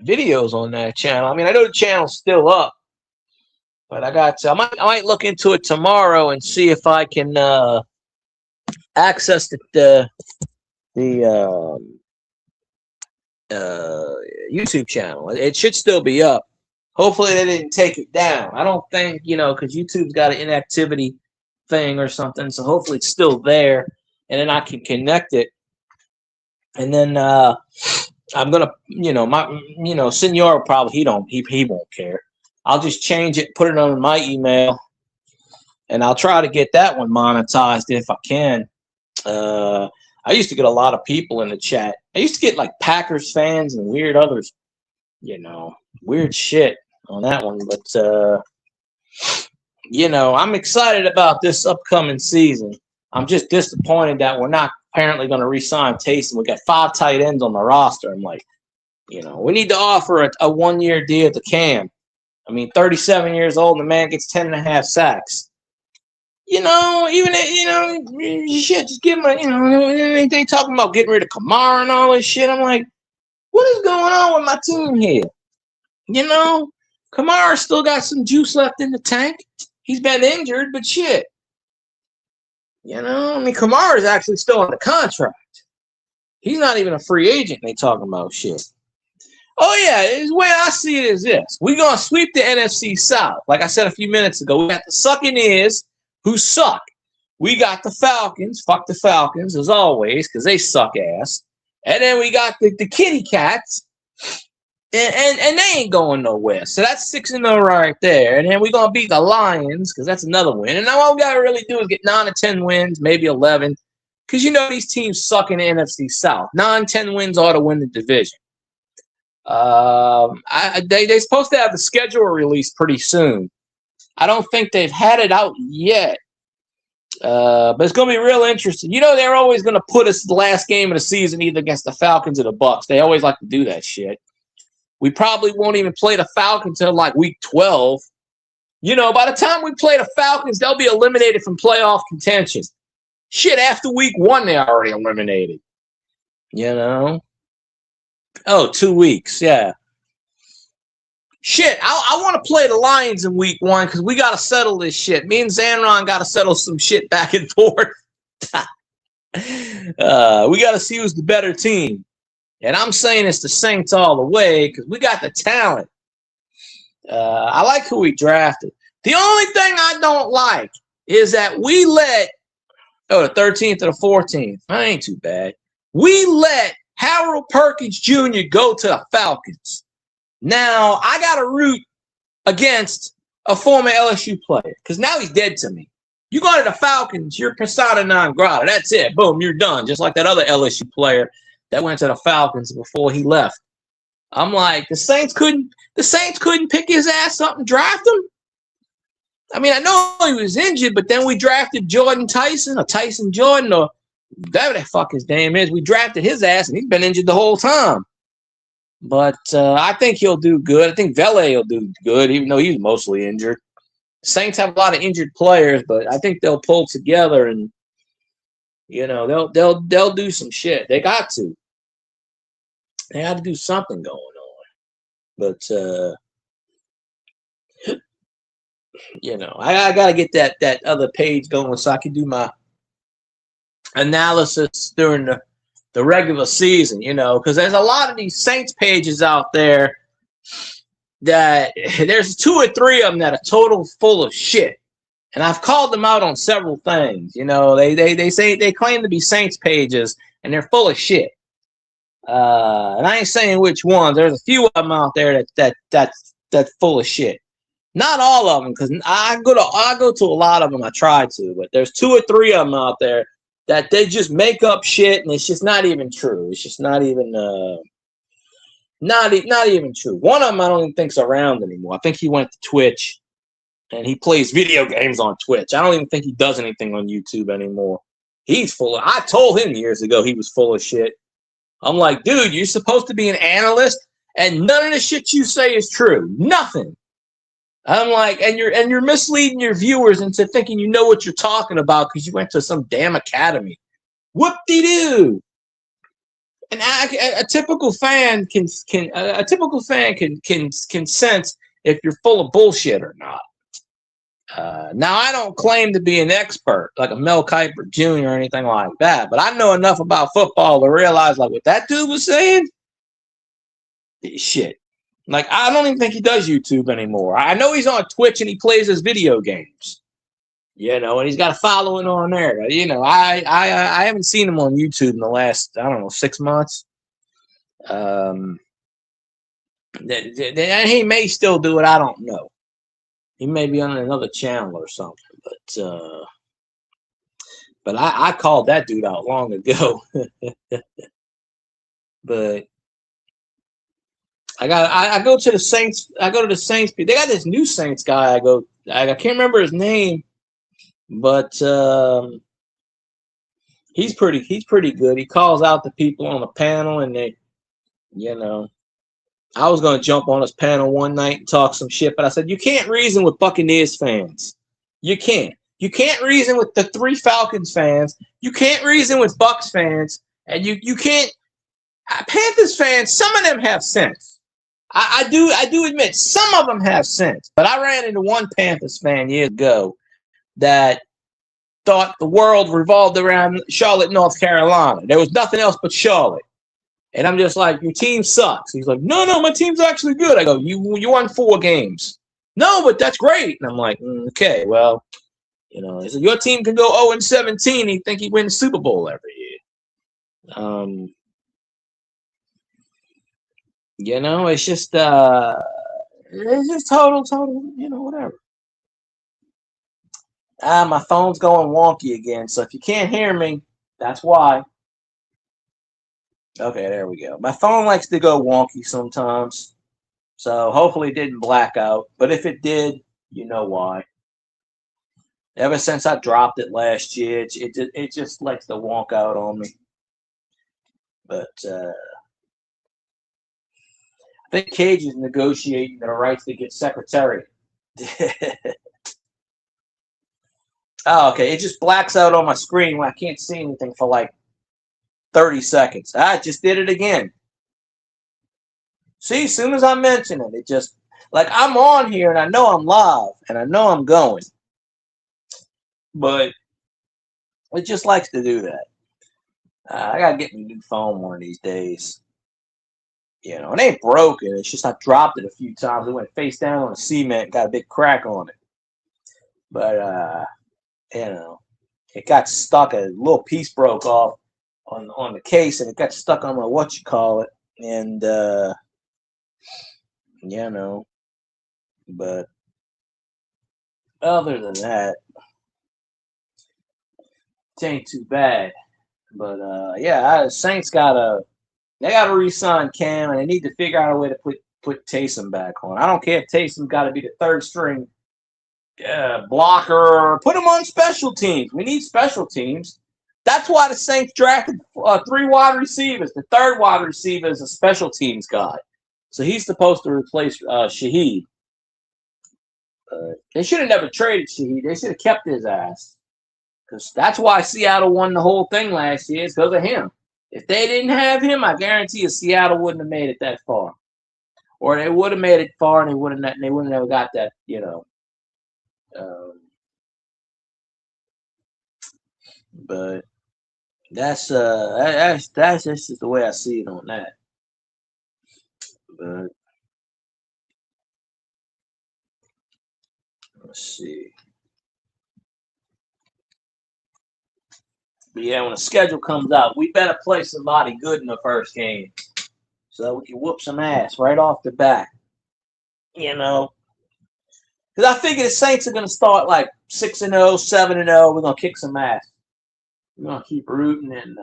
videos on that channel. I mean, I know the channel's still up, but I might look into it tomorrow and see if I can access the YouTube channel. It should still be up. Hopefully they didn't take it down. I don't think, because YouTube's got an inactivity thing or something. So hopefully it's still there, and then I can connect it. And then I'm gonna, Senor probably he won't care. I'll just change it, put it on my email, and I'll try to get that one monetized if I can. I used to get a lot of people in the chat. I used to get like Packers fans and weird others, weird shit on that one. But, I'm excited about this upcoming season. I'm just disappointed that we're not apparently going to re-sign Taysom. We got 5 tight ends on the roster. I'm like, we need to offer a 1-year deal to Cam. I mean, 37 years old, and the man gets 10.5 sacks. even shit, just give him they talking about getting rid of Kamara and all this shit. I'm like, what is going on with my team here? Kamara still got some juice left in the tank. He's been injured, but shit. Kamara is actually still on the contract. He's not even a free agent. They talking about shit. Oh, yeah, the way I see it is this. We're going to sweep the NFC South. Like I said a few minutes ago, we got the Succaneers who suck. We got the Falcons. Fuck the Falcons, as always, because they suck ass. And then we got the Kitty Cats, and they ain't going nowhere. So that's 6-0 right there. And then we're going to beat the Lions, because that's another win. And now all we got to really do is get 9 or 10 wins, maybe 11, because these teams suck in the NFC South. 9, 10 wins ought to win the division. They're supposed to have the schedule released pretty soon. I don't think they've had it out yet. But it's going to be real interesting. They're always going to put us the last game of the season either against the Falcons or the Bucs. They always like to do that shit. We probably won't even play the Falcons until like week 12. By the time we play the Falcons, they'll be eliminated from playoff contention. Shit, after week 1, they're already eliminated. Oh, 2 weeks, yeah. Shit, I want to play the Lions in week 1 because we got to settle this shit. Me and Zanron got to settle some shit back and forth. We got to see who's the better team. And I'm saying it's the Saints all the way because we got the talent. I like who we drafted. The only thing I don't like is that we let the 13th or the 14th. That ain't too bad. We let Harold Perkins Jr. go to the Falcons. Now, I got to root against a former LSU player because now he's dead to me. You go to the Falcons, you're persona non grata. That's it. Boom, you're done. Just like that other LSU player that went to the Falcons before he left. I'm like, the Saints couldn't pick his ass up and draft him? I mean, I know he was injured, but then we drafted Jordan Tyson or Tyson Jordan or whatever the fuck his name is. We drafted his ass, and he's been injured the whole time. But I think he'll do good. I think Vele will do good, even though he's mostly injured. Saints have a lot of injured players, but I think they'll pull together and they'll do some shit. They got to. They got to do something going on. But I got to get that other page going so I can do my analysis during the regular season, because there's a lot of these Saints pages out there that there's 2 or 3 of them that are total full of shit. And I've called them out on several things. They say they claim to be Saints pages and they're full of shit. And I ain't saying which ones. There's a few of them out there that's full of shit. Not all of them, because I go to a lot of them. I try to, but there's 2 or 3 of them out there that they just make up shit, and it's just not even true. It's just not even true. One of them I don't even think's around anymore. I think he went to Twitch, and he plays video games on Twitch. I don't even think he does anything on YouTube anymore. He's full of. I told him years ago he was full of shit. I'm like, dude, you're supposed to be an analyst, and none of the shit you say is true. Nothing. I'm like, and you're misleading your viewers into thinking you know what you're talking about because you went to some damn academy. Whoop-de-doo. And a typical fan can sense if you're full of bullshit or not. Now, I don't claim to be an expert like a Mel Kiper Jr. or anything like that, but I know enough about football to realize like what that dude was saying. Shit. Like, I don't even think he does YouTube anymore. I know he's on Twitch and he plays his video games, and he's got a following on there. I haven't seen him on YouTube in the last, 6 months. And he may still do it. I don't know. He may be on another channel or something, but I called that dude out long ago. But I go to the Saints. I go to the Saints. They got this new Saints guy. I can't remember his name, but he's pretty good. He calls out the people on the panel, and they, I was gonna jump on his panel one night and talk some shit, but I said you can't reason with Buccaneers fans. You can't. You can't reason with the 3 Falcons fans. You can't reason with Bucks fans, and you can't. Panthers fans, some of them have sense. I do admit some of them have sense. But I ran into one Panthers fan years ago that thought the world revolved around Charlotte, North Carolina. There was nothing else but Charlotte. And I'm just like, your team sucks. He's like, no, my team's actually good. I go, you won 4 games. No, but that's great. And I'm like, okay, well, he said, your team can go 0-17. He think he wins the Super Bowl every year. It's just total, whatever. My phone's going wonky again. So if you can't hear me, that's why. Okay, there we go. My phone likes to go wonky sometimes. So hopefully it didn't black out. But if it did, you know why. Ever since I dropped it last year, it just likes to wonk out on me. But I think Cage is negotiating the rights to get secretary. Oh, okay. It just blacks out on my screen when I can't see anything for like 30 seconds. I just did it again. See, as soon as I mention it, it just, like, I'm on here and I know I'm live and I know I'm going. But it just likes to do that. I got to get me a new phone one of these days. It ain't broken. It's just I dropped it a few times. It went face down on the cement, got a big crack on it. But, it got stuck. A little piece broke off on the case, and it got stuck on my whatchamacallit. And, but other than that, it ain't too bad. But, Saints they got to re-sign Cam, and they need to figure out a way to put Taysom back on. I don't care if Taysom got to be the third string blocker. Put him on special teams. We need special teams. That's why the Saints drafted 3 wide receivers. The third wide receiver is a special teams guy. So he's supposed to replace Shaheed. They should have never traded Shaheed. They should have kept his ass. Because that's why Seattle won the whole thing last year. It's because of him. If they didn't have him, I guarantee you Seattle wouldn't have made it that far. Or they would have made it far and they wouldn't have got that, but that's just the way I see it on that. But let's see. But yeah, when the schedule comes out, we better play somebody good in the first game, so we can whoop some ass right off the bat. Because I figure the Saints are gonna start like 6-0, 7-0. We're gonna kick some ass. We're gonna keep rooting and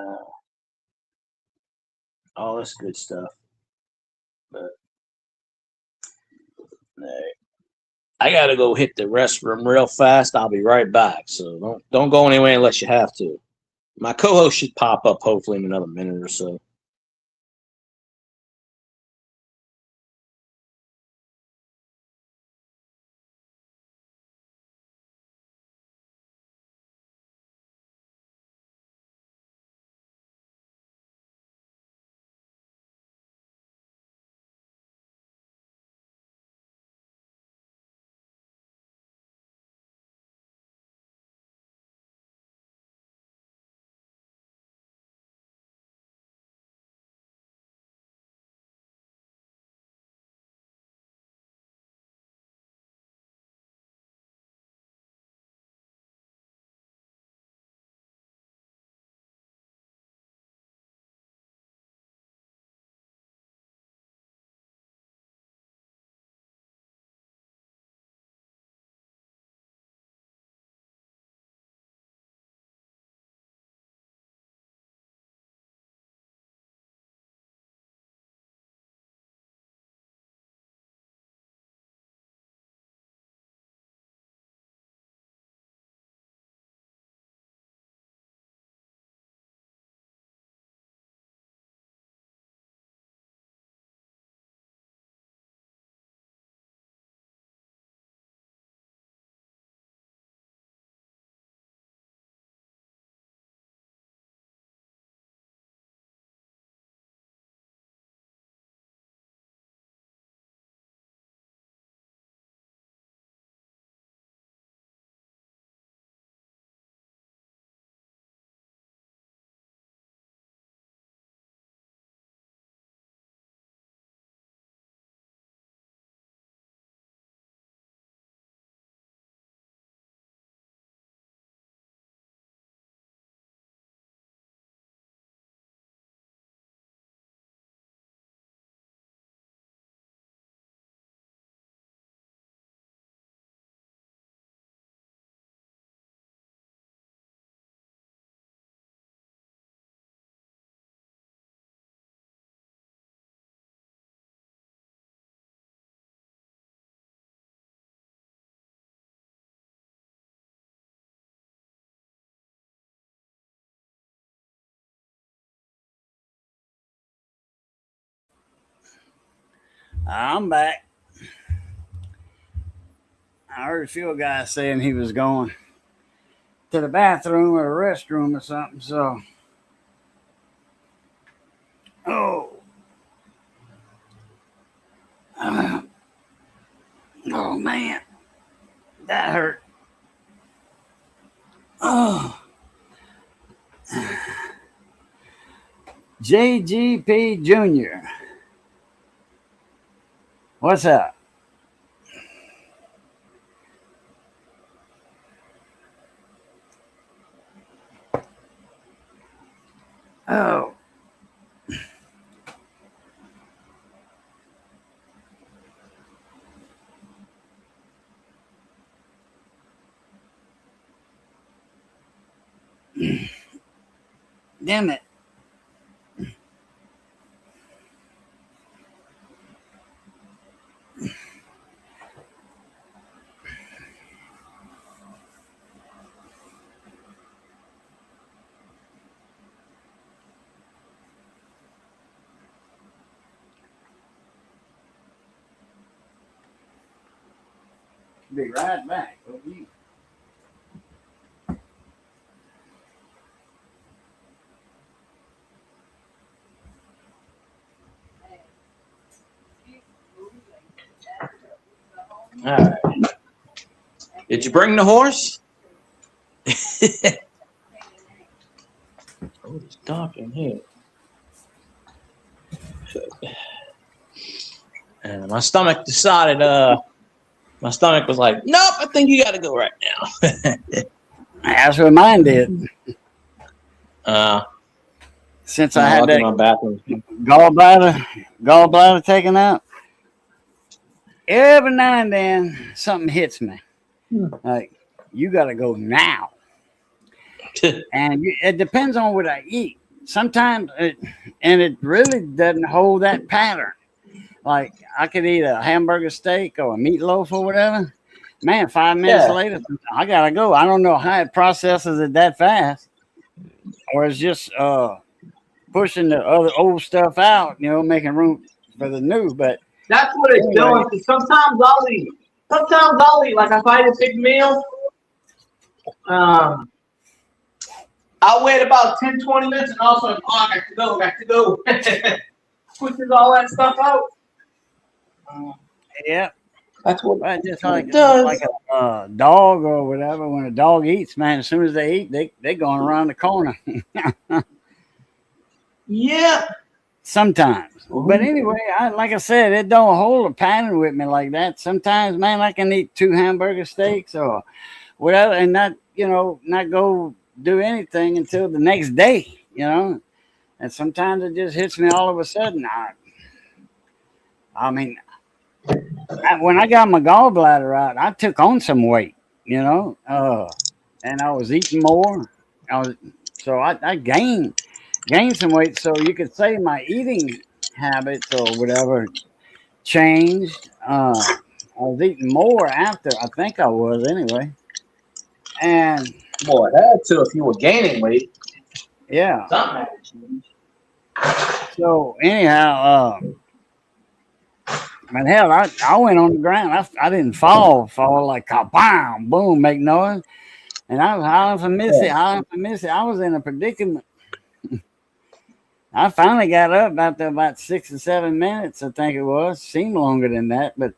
all this good stuff. But I gotta go hit the restroom real fast. I'll be right back. So don't go anywhere unless you have to. My co-host should pop up hopefully in another minute or so. I'm back. I heard a few guys saying he was going to the bathroom or the restroom or something. So, oh, oh man, that hurt. Oh, JGP Jr. What's up? Oh. Damn it. Be right back. All right. Did you bring the horse? Oh, it's dark in here. And my stomach decided, my stomach was like, nope, I think you got to go right now. That's what mine did. Since I had that gallbladder taken out, every now and then something hits me. Like, you got to go now. And it depends on what I eat. Sometimes, it really doesn't hold that pattern. Like, I could eat a hamburger steak or a meatloaf or whatever. Man, 5 minutes later, I got to go. I don't know how it processes it that fast. Or it's just pushing the other old stuff out, making room for the new. But that's what it's doing. Sometimes I'll eat. Like if I eat a big meal, I'll wait about 10, 20 minutes and all of a sudden, I got to go. Pushes all that stuff out. Yeah. That's what just like a dog or whatever. When a dog eats, man, as soon as they eat, they going around the corner. Yeah. Sometimes. But anyway, like I said, it don't hold a pattern with me like that. Sometimes, man, I can eat 2 hamburger steaks or whatever and not go do anything until the next day, And sometimes it just hits me all of a sudden. I mean, when I got my gallbladder out, I took on some weight, and I was eating more. I gained some weight. So you could say my eating habits or whatever changed. I was eating more after. I think I was anyway. And boy, that too. If you were gaining weight, yeah. Something had to change. So anyhow, but hell, I went on the ground. I didn't fall like bam, boom, make noise. And I was hollering for Missy. I was in a predicament. I finally got up after about 6 or 7 minutes, I think it was. Seemed longer than that, but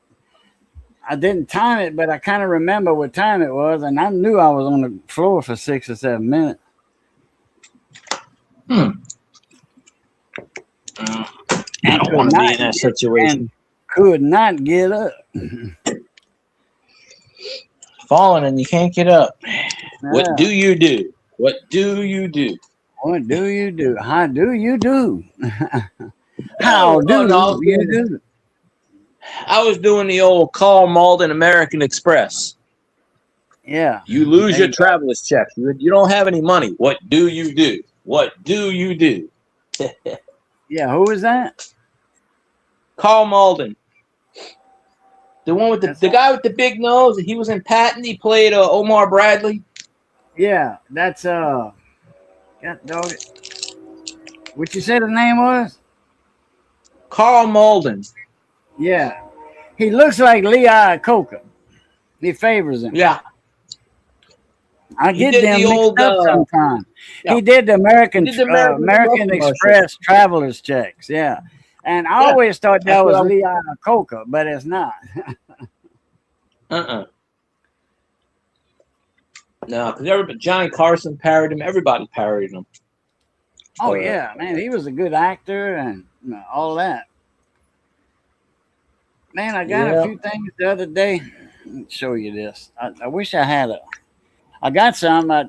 I didn't time it, but I kind of remember what time it was, and I knew I was on the floor for 6 or 7 minutes. I don't want to be in that situation. Could not get up. Falling and you can't get up. What do you do? What do you do? What do you do? How do you do? How do you do? I was doing the old Carl Malden American Express. Yeah. You lose your traveler's check. You don't have any money. What do you do? What do you do? Yeah, who was that? Carl Malden. The one with the guy with the big nose. He was in Patton. He played Omar Bradley. Yeah, that's God dog it. What you said his name was? Carl Malden. Yeah. He looks like Lee Iacocca. He favors him. Yeah. I He get did them the mixed old, up sometimes. yeah. He did the American He did the American American Express Express travelers checks. Yeah. And I Yeah. always thought that That's what was I was- Lee Iacocca, but it's not. No, because Johnny Carson parodied him. Everybody parodied him. Oh yeah, man, he was a good actor and all that. Man, I got Yeah. a few things the other day. Let me show you this. I wish I had a. I got some. I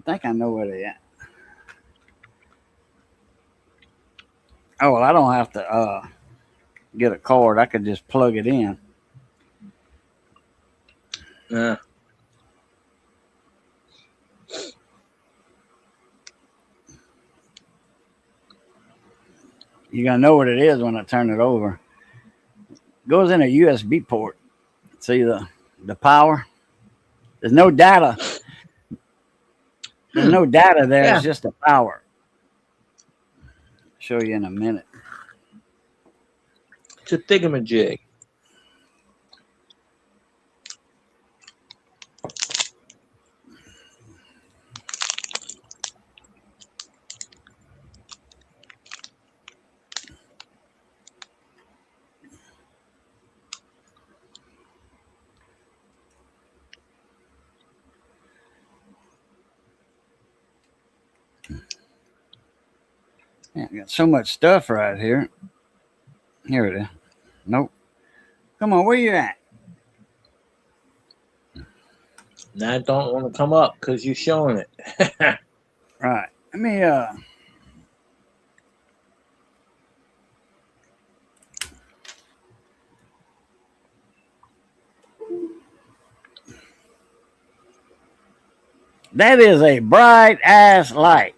think I know where they at. Oh well, I don't have to get a cord. I could just plug it in. Yeah. You're gonna know what it is when I turn it over. It goes in a USB port. See the power? There's no data. There's no data there. Yeah. It's just the power. Show you in a minute. It's a thingamajig. Yeah, I got so much stuff right here. Here it is. Nope. Come on, where you at? Now I don't want to come up because you're showing it. Right. Let me that is a bright ass light.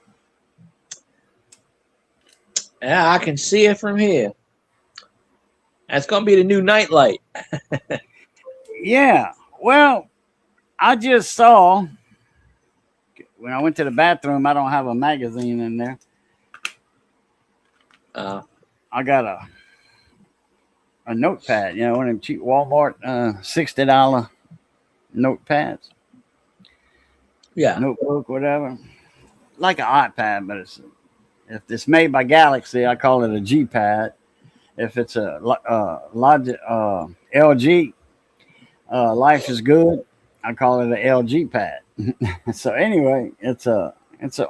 Yeah, I can see it from here. That's gonna be the new nightlight. Yeah. Well, I just saw when I went to the bathroom, I don't have a magazine in there. I got a notepad, you know, one of them cheap Walmart $60 notepads. Yeah. Notebook, whatever. Like an iPad, but if it's made by Galaxy, I call it a G pad. If it's a LG, Life is Good, I call it a LG pad. So anyway, it's a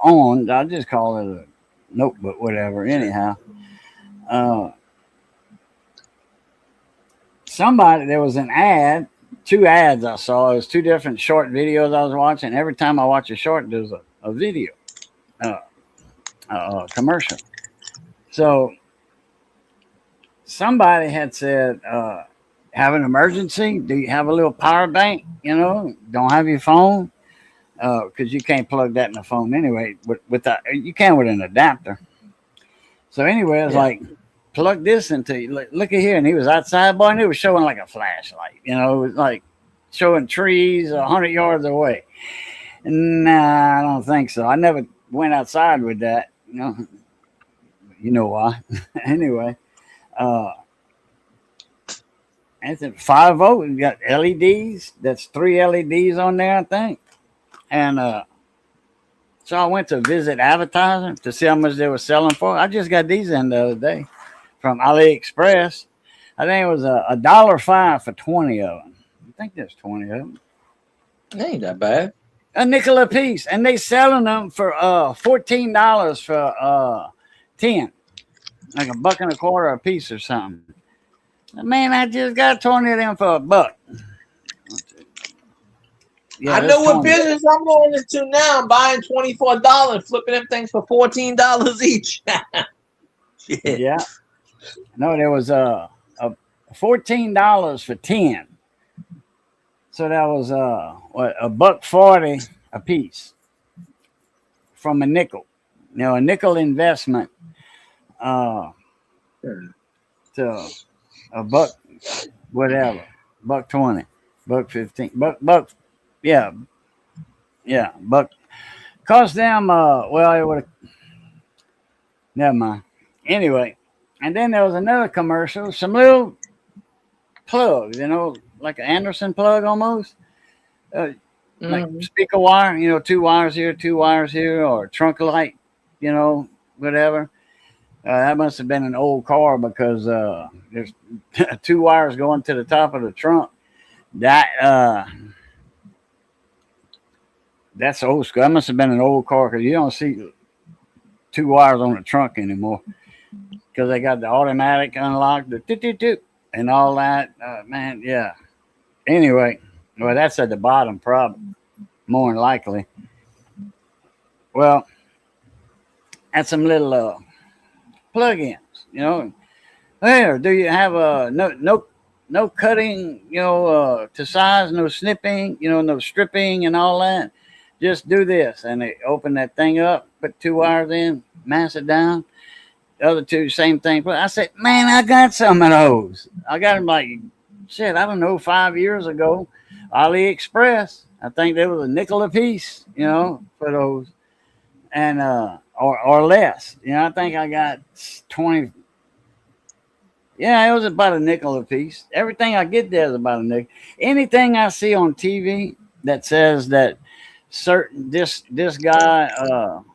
on. I just call it a notebook, whatever. Anyhow, there was an ad, 2 ads I saw. It was 2 different short videos I was watching. Every time I watch a short, there's a video, commercial. So somebody had said, have an emergency? Do you have a little power bank? You know, don't have your phone? Because you can't plug that in the phone anyway. With that, you can with an adapter. So anyway, it's like, plug this into you. Look at here. And he was outside, boy, and it was showing like a flashlight. You know, it was like showing trees 100 yards away. Nah, I don't think so. I never went outside with that. You know why. Anyway, it's a 5 volt. You got LEDs. That's 3 LEDs on there, I think. And so I went to visit advertising to see how much they were selling for. I just got these in the other day from AliExpress. I think it was $1.05 for 20 of them. I think there's 20 of them. It ain't that bad. A nickel a piece, and they selling them for $14 for 10, like $1.25 a piece or something. Man, I just got 20 of them for $1. Yeah, I know what 20. business I'm going into now. I'm buying $24, flipping them things for $14 each. Shit. Yeah. No, there was $14 for 10. So that was $1.40 a piece from a nickel. You know, a nickel investment to a buck, whatever, $1.20, $1.15, buck. Cost them. Well, it would have. Never mind. Anyway, And then there was another commercial, some little plugs, like an Anderson plug almost. Like Mhm. speaker wire, 2 wires here, 2 wires here, or trunk light, whatever. That must have been an old car because there's 2 wires going to the top of the trunk. That's old school. That must have been an old car because you don't see 2 wires on the trunk anymore because they got the automatic unlock, the toot, and all that. Man, yeah. Anyway, well, that's at the bottom, probably more than likely. Well, that's some little plug-ins. There, do you have no cutting, to size, no snipping, no stripping and all that? Just do this, and they open that thing up, put 2 wires in, mass it down. The other two, same thing. But I said, man, I got some of those. I got them like shit. I don't know, 5 years ago, AliExpress. I think they was a nickel a piece, for those, and or less. I think I got 20. Yeah, it was about a nickel a piece. Everything I get there is about a nickel. Anything I see on TV that says that this guy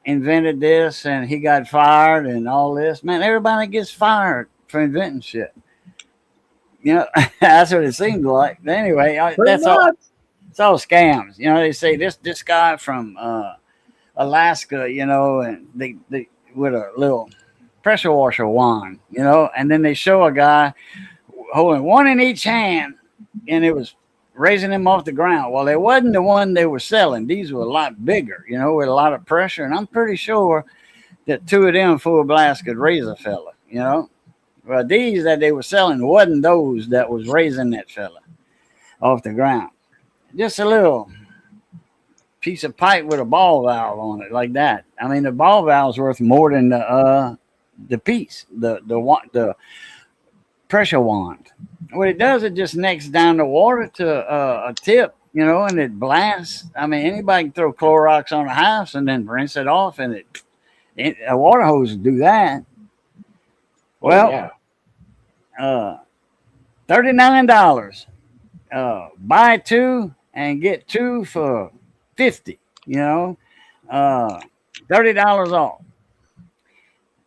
invented this and he got fired and all this, man, everybody gets fired for inventing shit. That's what it seems like. But anyway, that's all. It's all scams. They say this guy from Alaska, and they with a little pressure washer wand, and then they show a guy holding one in each hand, and it was raising him off the ground. Well, it wasn't the one they were selling. These were a lot bigger, with a lot of pressure, and I'm pretty sure that 2 of them full blast could raise a fella, Well, these that they were selling wasn't those that was raising that fella off the ground. Just a little piece of pipe with a ball valve on it, like that. I mean, the ball valve's worth more than the piece, the pressure wand. What it does, it just necks down the water to a tip, and it blasts. I mean, anybody can throw Clorox on a house and then rinse it off, and a water hose will do that. Well, $39. Buy 2 and get 2 for $50. $30 off.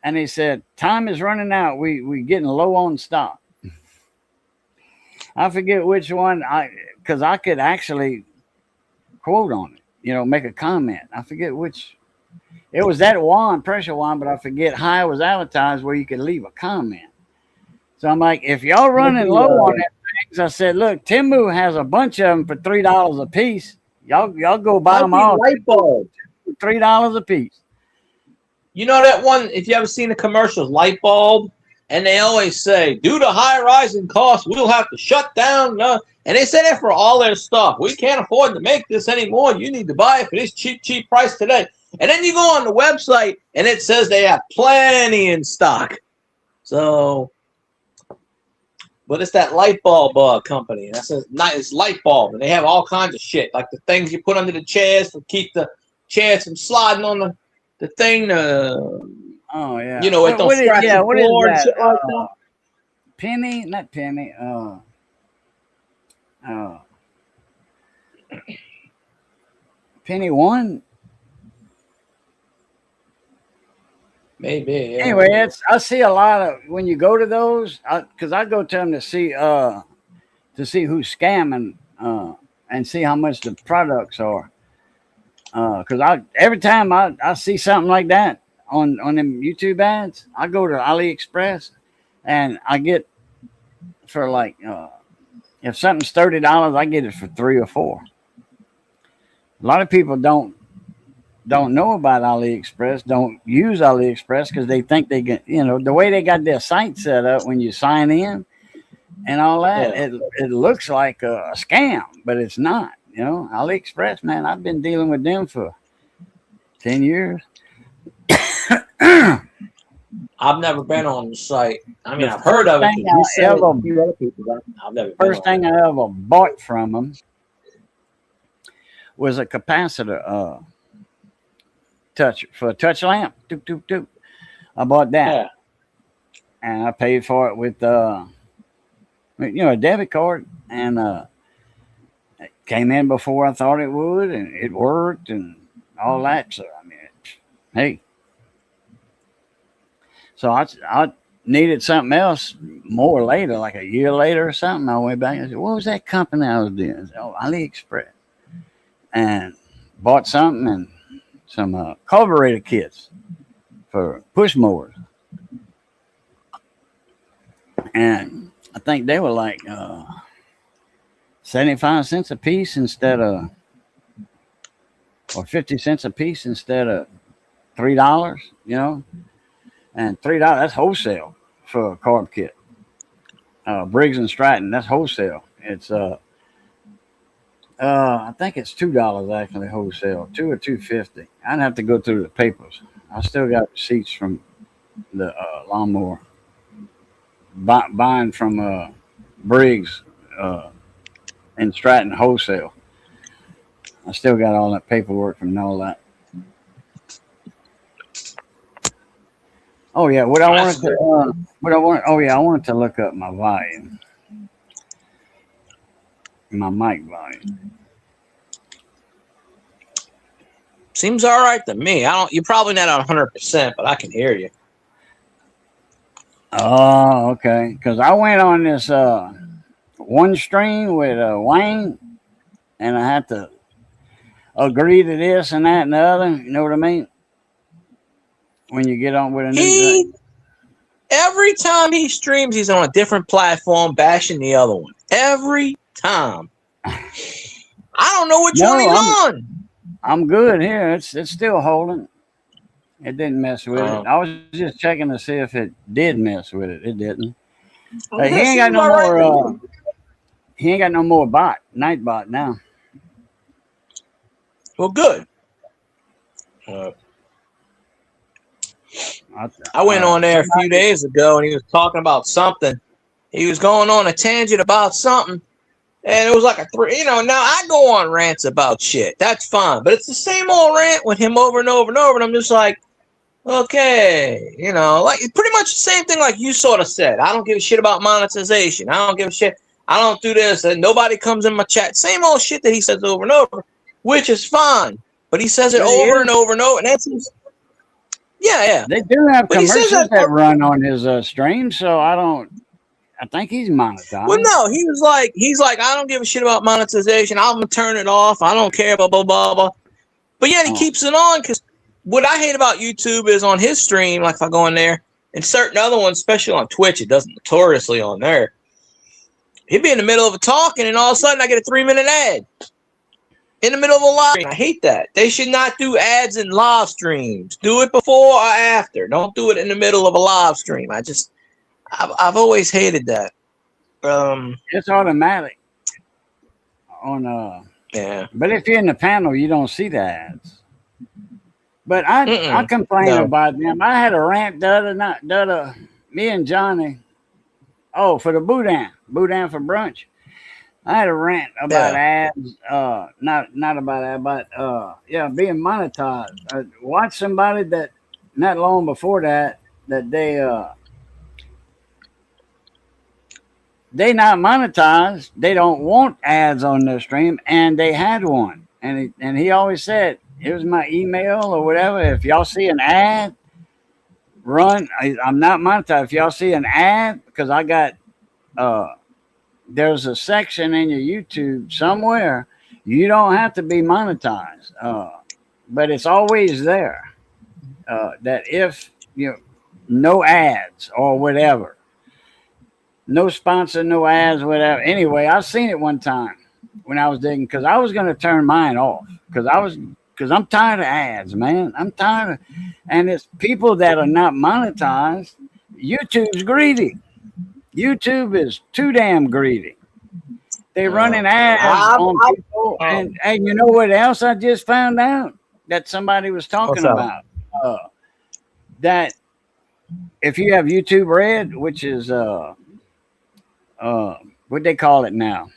And he said, time is running out. We getting low on stock. I forget which one, because I could actually quote on it, make a comment. I forget which. It was that pressure wand, but I forget how it was advertised where you could leave a comment. So I'm like, if y'all running low on that things, I said, look, Temu has a bunch of them for $3 a piece. Y'all go buy them all. Light bulb. $3 a piece. You know that one, if you ever seen the commercials, light bulb, and they always say, due to high rising costs, we'll have to shut down. And they say that for all their stuff. We can't afford to make this anymore. You need to buy it for this cheap price today. And then you go on the website, and it says they have plenty in stock. So, but it's that light bulb company. That's it's light bulb, and they have all kinds of shit, like the things you put under the chairs to keep the chairs from sliding on the thing. Oh yeah. It don't scratch the floor and shit like that. Penny, not Penny. Penny One. Maybe. Yeah. Anyway, I see a lot of when you go to those, because I go to them to see who's scamming and see how much the products are. Because every time I see something like that on them YouTube ads, I go to AliExpress and I get for like if something's $30, I get it for $3 or $4. A lot of people don't know about AliExpress, don't use AliExpress because they think they get, the way they got their site set up when you sign in and all that, it looks like a scam, but it's not. AliExpress, man, I've been dealing with them for 10 years. I've never been on the site. I mean, I've heard of it. First thing I ever bought from them was a capacitor touch for a touch lamp. Doop, doop, doop. I bought that. and I paid for it with a debit card, and it came in before I thought it would, and it worked and all that. So I mean, hey, so I needed something else more later, like a year later or something. I went back and said, "What was that company I was doing?" I said, "Oh, AliExpress," and bought something and some carburetor kits for push mowers, and I think they were like 75 cents a piece instead of, or 50 cents a piece instead of $3, and $3, that's wholesale for a carb kit. Briggs and Stratton, that's wholesale. It's I think it's $2 actually wholesale, $2 or $2.50. I'd have to go through the papers. I still got receipts from the lawnmower buying from Briggs and Stratton wholesale. I still got all that paperwork from all that. Oh yeah, I wanted to look up my volume, my mic volume. Seems all right to me. You're probably not 100%, but I can hear you. Oh, okay. Because I went on this one stream with Wayne, and I had to agree to this and that and the other. You know what I mean? When you get on with a new every time he streams, he's on a different platform, bashing the other one. Every time. I don't know which one he's on. I'm good here. It's still holding. It didn't mess with it. I was just checking to see if it did mess with it. It didn't. He ain't got no more. He ain't got no more Nightbot now. Well, good. I went on there a few days ago, and he was talking about something. He was going on a tangent about something, and it was like now I go on rants about shit. That's fine, but it's the same old rant with him over and over and over, and I'm just like, okay, like pretty much the same thing like you sort of said. I don't give a shit about monetization. I don't give a shit. I don't do this, and nobody comes in my chat. Same old shit that he says over and over, which is fine, but he says it over and over and over, and that's yeah. They do have commercials that run on his stream, so I think he's monetized. Well, no, he's like, I don't give a shit about monetization. I'm gonna turn it off. I don't care, blah blah blah blah. But yeah, he keeps it on because what I hate about YouTube is on his stream, like if I go in there, and certain other ones, especially on Twitch, it does notoriously on there. He'd be in the middle of a talk, and then all of a sudden I get a 3-minute ad in the middle of a live stream. I hate that. They should not do ads in live streams. Do it before or after. Don't do it in the middle of a live stream. I've always hated that. It's automatic on yeah. But if you're in the panel, you don't see the ads. But I complain about them. I had a rant the other night. Me and Johnny. Oh, for the Boudin for brunch. I had a rant about ads. Not about ads, but being monetized. Watch somebody that not long before that they not monetized. They don't want ads on their stream, and they had one. And he always said, "Here's my email or whatever. If y'all see an ad, run. I'm not monetized. If y'all see an ad, because I got there's a section in your YouTube somewhere. You don't have to be monetized, but it's always there. That if no ads or whatever." No sponsor, no ads, whatever. Anyway, I've seen it one time when I was digging because I was going to turn mine off because I'm tired of ads, man. I'm tired of, and it's people that are not monetized. YouTube's greedy. YouTube is too damn greedy. They're running ads on people, and you know what else I just found out that somebody was talking about? That if you have YouTube Red, which is what they call it now?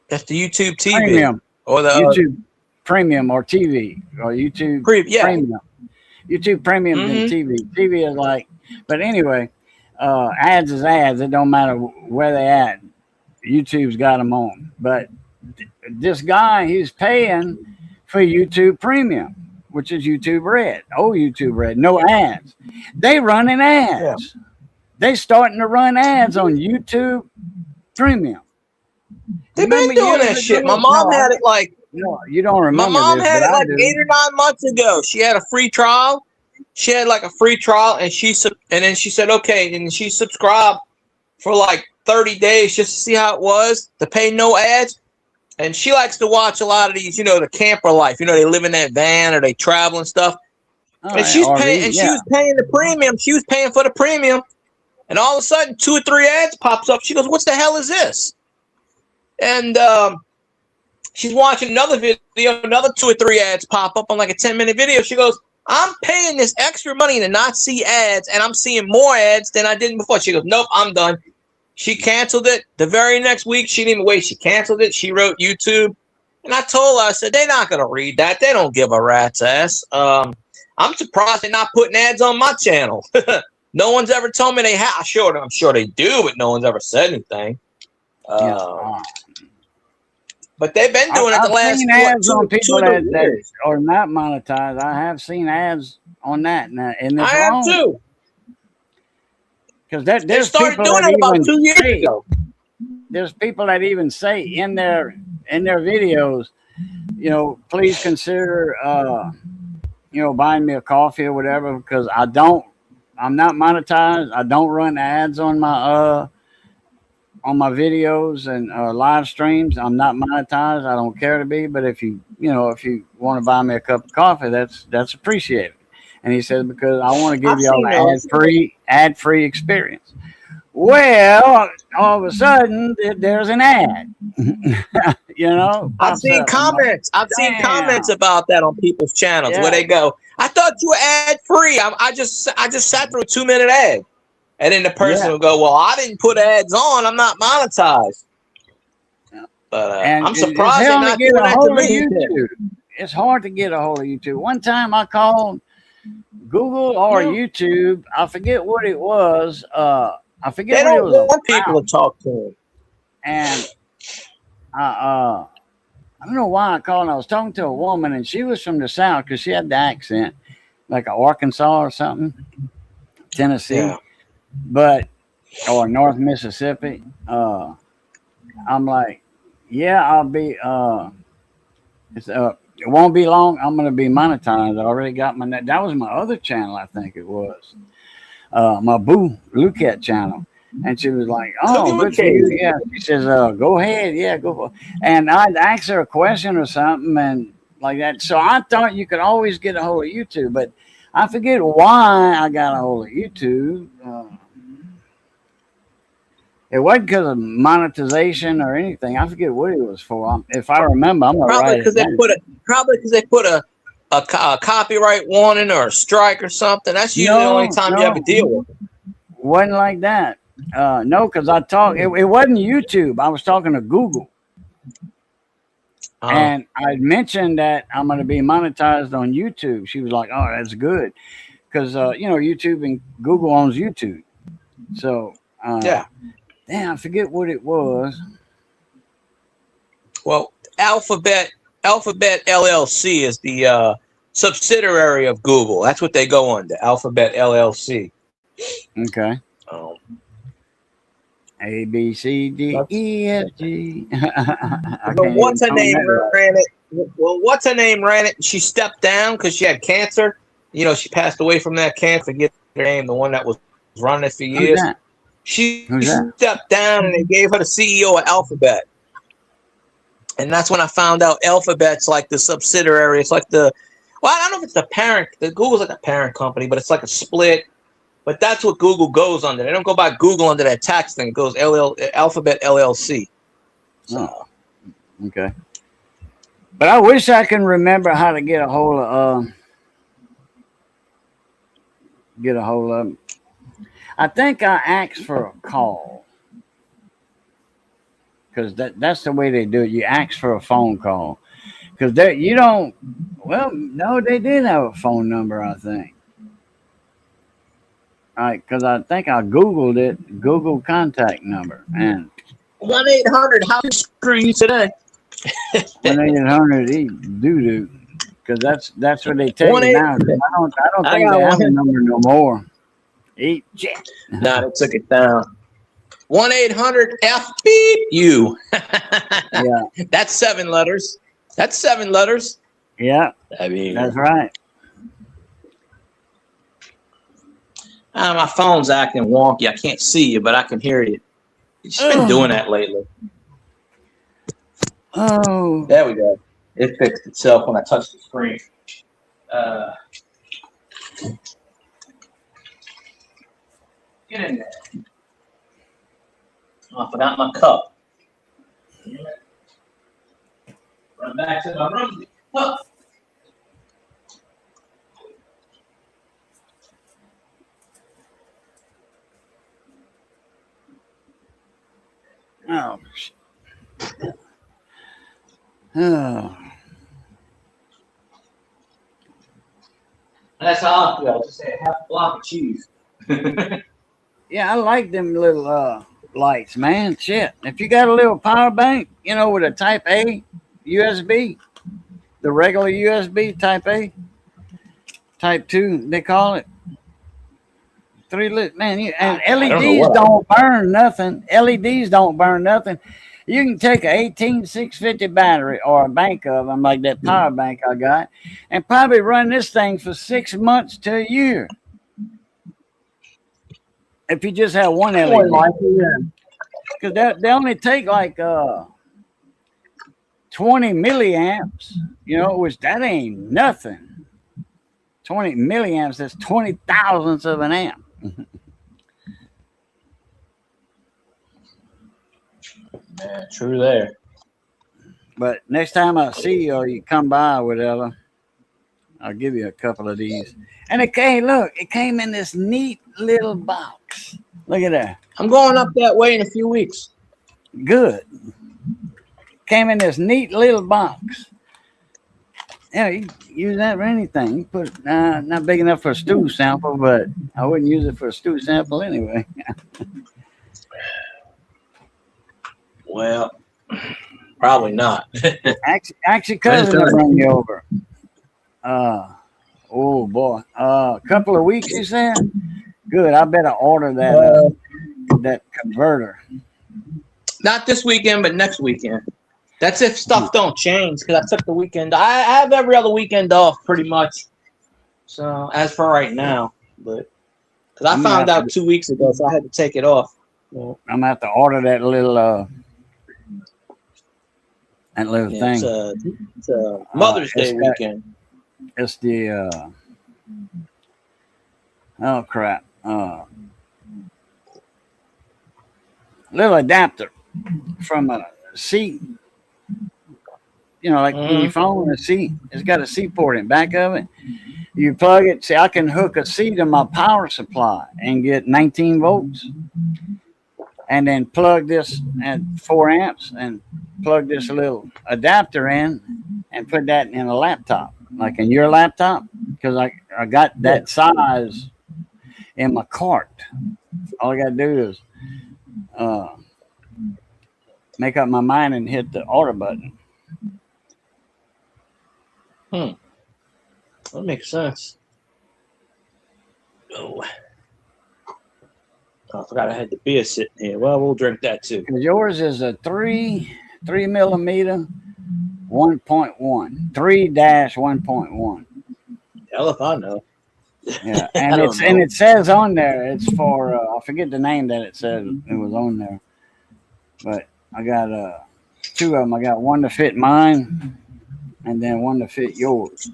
That's the YouTube TV Premium, or the YouTube Premium or TV or YouTube Premium. YouTube Premium and TV. TV is like But anyway, ads is ads. It don't matter where they at. YouTube's got them on. But this guy, he's paying for YouTube Premium, which is YouTube Red. Oh, YouTube Red, no ads. They running ads. Yeah. They starting to run ads on YouTube Premium. They've been doing that shit. My mom had it like. No, you don't remember. My mom had it like 8 or 9 months ago. She had a free trial. She had like a free trial, and then she said okay, and she subscribed for like 30 days just to see how it was to pay no ads. And she likes to watch a lot of these, the camper life. They live in that van or they travel and stuff. And she's paying, and she was paying the premium. She was paying for the premium, and all of a sudden 2 or 3 ads pops up. She goes, "What the hell is this?" And she's watching another video, another 2 or 3 ads pop up on like a 10-minute video. She goes, "I'm paying this extra money to not see ads, and I'm seeing more ads than I did before." She goes, "Nope, I'm done." She canceled it. The very next week, she didn't even wait. She canceled it. She wrote YouTube. And I told her, I said, they're not going to read that. They don't give a rat's ass. I'm surprised they're not putting ads on my channel. No one's ever told me they have. I'm sure they do, but no one's ever said anything. But they've been doing it the last ads on people that are not monetized. I have seen ads on that. And I have too. Because they started doing it about 2 years ago. There's people that even say in their videos, please consider buying me a coffee or whatever, because I'm not monetized. I don't run ads on my videos and live streams. I'm not monetized. I don't care to be. But if you want to buy me a cup of coffee, that's appreciated. And he says, because I want to give you all an ad-free experience. Well, all of a sudden, there's an ad. I've seen comments. I've seen comments about that on people's channels where they go, "I thought you were ad-free. I just sat through a 2-minute ad." And then the person will go, "Well, I didn't put ads on. I'm not monetized." But I'm surprised they're not doing that to me. It's hard to get a hold of YouTube. One time I called Google or YouTube. I forget what it was. I forget what it was. They don't want people to talk to them. And I don't know why I called. I was talking to a woman, and she was from the South because she had the accent, like Arkansas or something, Tennessee, or North Mississippi. I'm like, yeah, I'll be. It won't be long. I'm going to be monetized. I already got that was my other channel, I think it was. My Boo Lucat channel. And she was like, "Oh, good for you." Yeah. She says, "Go ahead. Yeah, go for it." And I'd ask her a question or something and like that. So I thought you could always get a hold of YouTube, but I forget why I got a hold of YouTube. It wasn't because of monetization or anything. I forget what it was for. If I remember, I'm probably because they put a copyright warning or a strike or something. That's usually the only time you ever deal with it. Wasn't like that. No, because I talked. It wasn't YouTube. I was talking to Google, and I mentioned that I'm going to be monetized on YouTube. She was like, "Oh, that's good," because YouTube and Google owns YouTube. So damn, I forget what it was. Well, Alphabet LLC is the subsidiary of Google. That's what they go under, Alphabet LLC. Okay. A, B, C, D, E, F, G. What's her name ran it? Well, what's her name ran it? She stepped down because she had cancer. She passed away from that cancer. Forget her name, the one that was running it for years. She stepped down and they gave her the CEO of Alphabet. And that's when I found out Alphabet's like the subsidiary. It's like I don't know if it's the parent. The Google's like a parent company, but it's like a split. But that's what Google goes under. They don't go by Google under that tax thing. It goes Alphabet LLC. So. Okay. But I wish I can remember how to get a hold of I think I asked for a call. Because that's the way they do it. You ask for a phone call. Because they did have a phone number, I think. right, because I think I Googled it, Google contact number, and 1-800. How to screw you today? 1-800 doo-doo, because that's what they tell you 1-8. now. I don't I think got they have a one. number no more. Eat shit. Nah, they took it down. 1-800 F beep you. Yeah, That's 7 letters. That's 7 letters. yeah, I mean, that's right. my phone's acting wonky. I can't see you, but I can hear you. It's just been doing that lately. Oh, There we go. It fixed itself when I touched the screen. Get in there. Oh, I forgot my cup. Run back to my room. Cup. oh, shit. Oh. That's how I feel. Just say half a block of cheese. Yeah, I like them little lights, man. Shit. If you got a little power bank, with a type A USB, the regular USB type A, type 2, they call it. 3 lit, man. And LEDs don't burn nothing. LEDs don't burn nothing. You can take an 18650 battery or a bank of them, like that power bank I got, and probably run this thing for 6 months to a year. If you just have one LED. Because they only take like 20 milliamps, which that ain't nothing. 20 milliamps, that's 20 thousandths of an amp. Yeah, true there. But next time I see you or you come by or whatever, I'll give you a couple of these. And it came in this neat little box. Look at that. I'm going up that way in a few weeks. Good. Came in this neat little box. Yeah, you can use that for anything. You put not big enough for a stew sample, but I wouldn't use it for a stew sample anyway. Well, probably not. Actually, cousin will bring you over. Oh boy, a couple of weeks you said. Good. I better order that converter. Not this weekend, but next weekend. That's if stuff don't change, because I took the weekend. I have every other weekend off pretty much. So as for right now, but because I found out 2 weeks ago, so I had to take it off. I'm gonna have to order that little thing. It's a Mother's Day weekend. It's the oh crap, little adapter from a seat. Like your phone, a seat. It's got a C port in back of it. You plug it. See, I can hook a C to my power supply and get 19 volts. And then plug this at 4 amps and plug this little adapter in and put that in a laptop, like in your laptop, because I got that size in my cart. All I got to do is make up my mind and hit the order button. That makes sense. Oh, I forgot I had the beer sitting here. Well, we'll drink that too. Yours is a 3 millimeter 1.1, 3-1.1. Hell if I know. Yeah, and it says on there it's for I forget the name that it said it was on there, but I got 2 of them. I got one to fit mine, and then one to fit yours.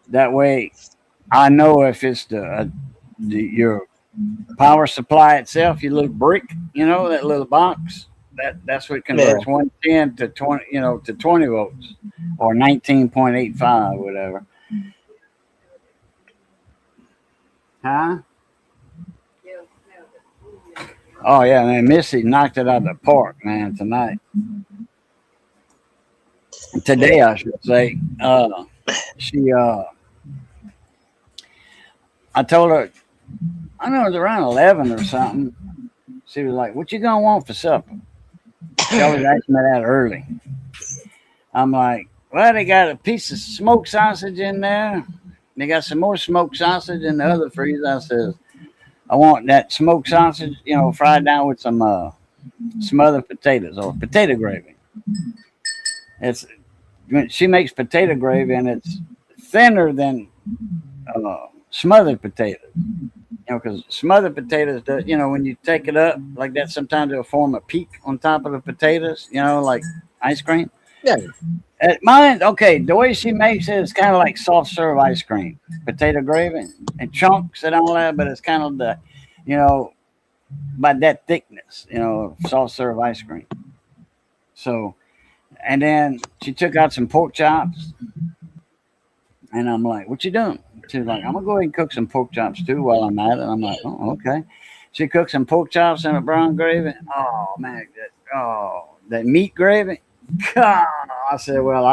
That way, I know if it's your power supply itself, your little brick, that little box. That's what converts 110 to 20, to 20 volts or 19.85, whatever. Huh? Oh yeah, man, Missy knocked it out of the park, man, tonight. Today, I should say. I told her I know it was around 11 or something. She was like, "What you gonna want for supper?" She always asked me that early. I'm like, "Well, they got a piece of smoked sausage in there. They got some more smoked sausage in the other freezer." I says, "I want that smoked sausage, fried down with some smothered potatoes or potato gravy." It's she makes potato gravy and it's thinner than smothered potatoes. Because smothered potatoes, when you take it up like that, sometimes it'll form a peak on top of the potatoes, like ice cream. Yeah. Mine, okay, the way she makes it is kind of like soft serve ice cream, potato gravy and chunks and all that, but it's kind of the, by that thickness, soft serve ice cream. So, and then she took out some pork chops, and I'm like, "What you doing?" She's like, "I'm gonna go ahead and cook some pork chops too while I'm at it." I'm like, "Oh, okay." She cooked some pork chops in a brown gravy. Oh man, that meat gravy. God, I said, "Well,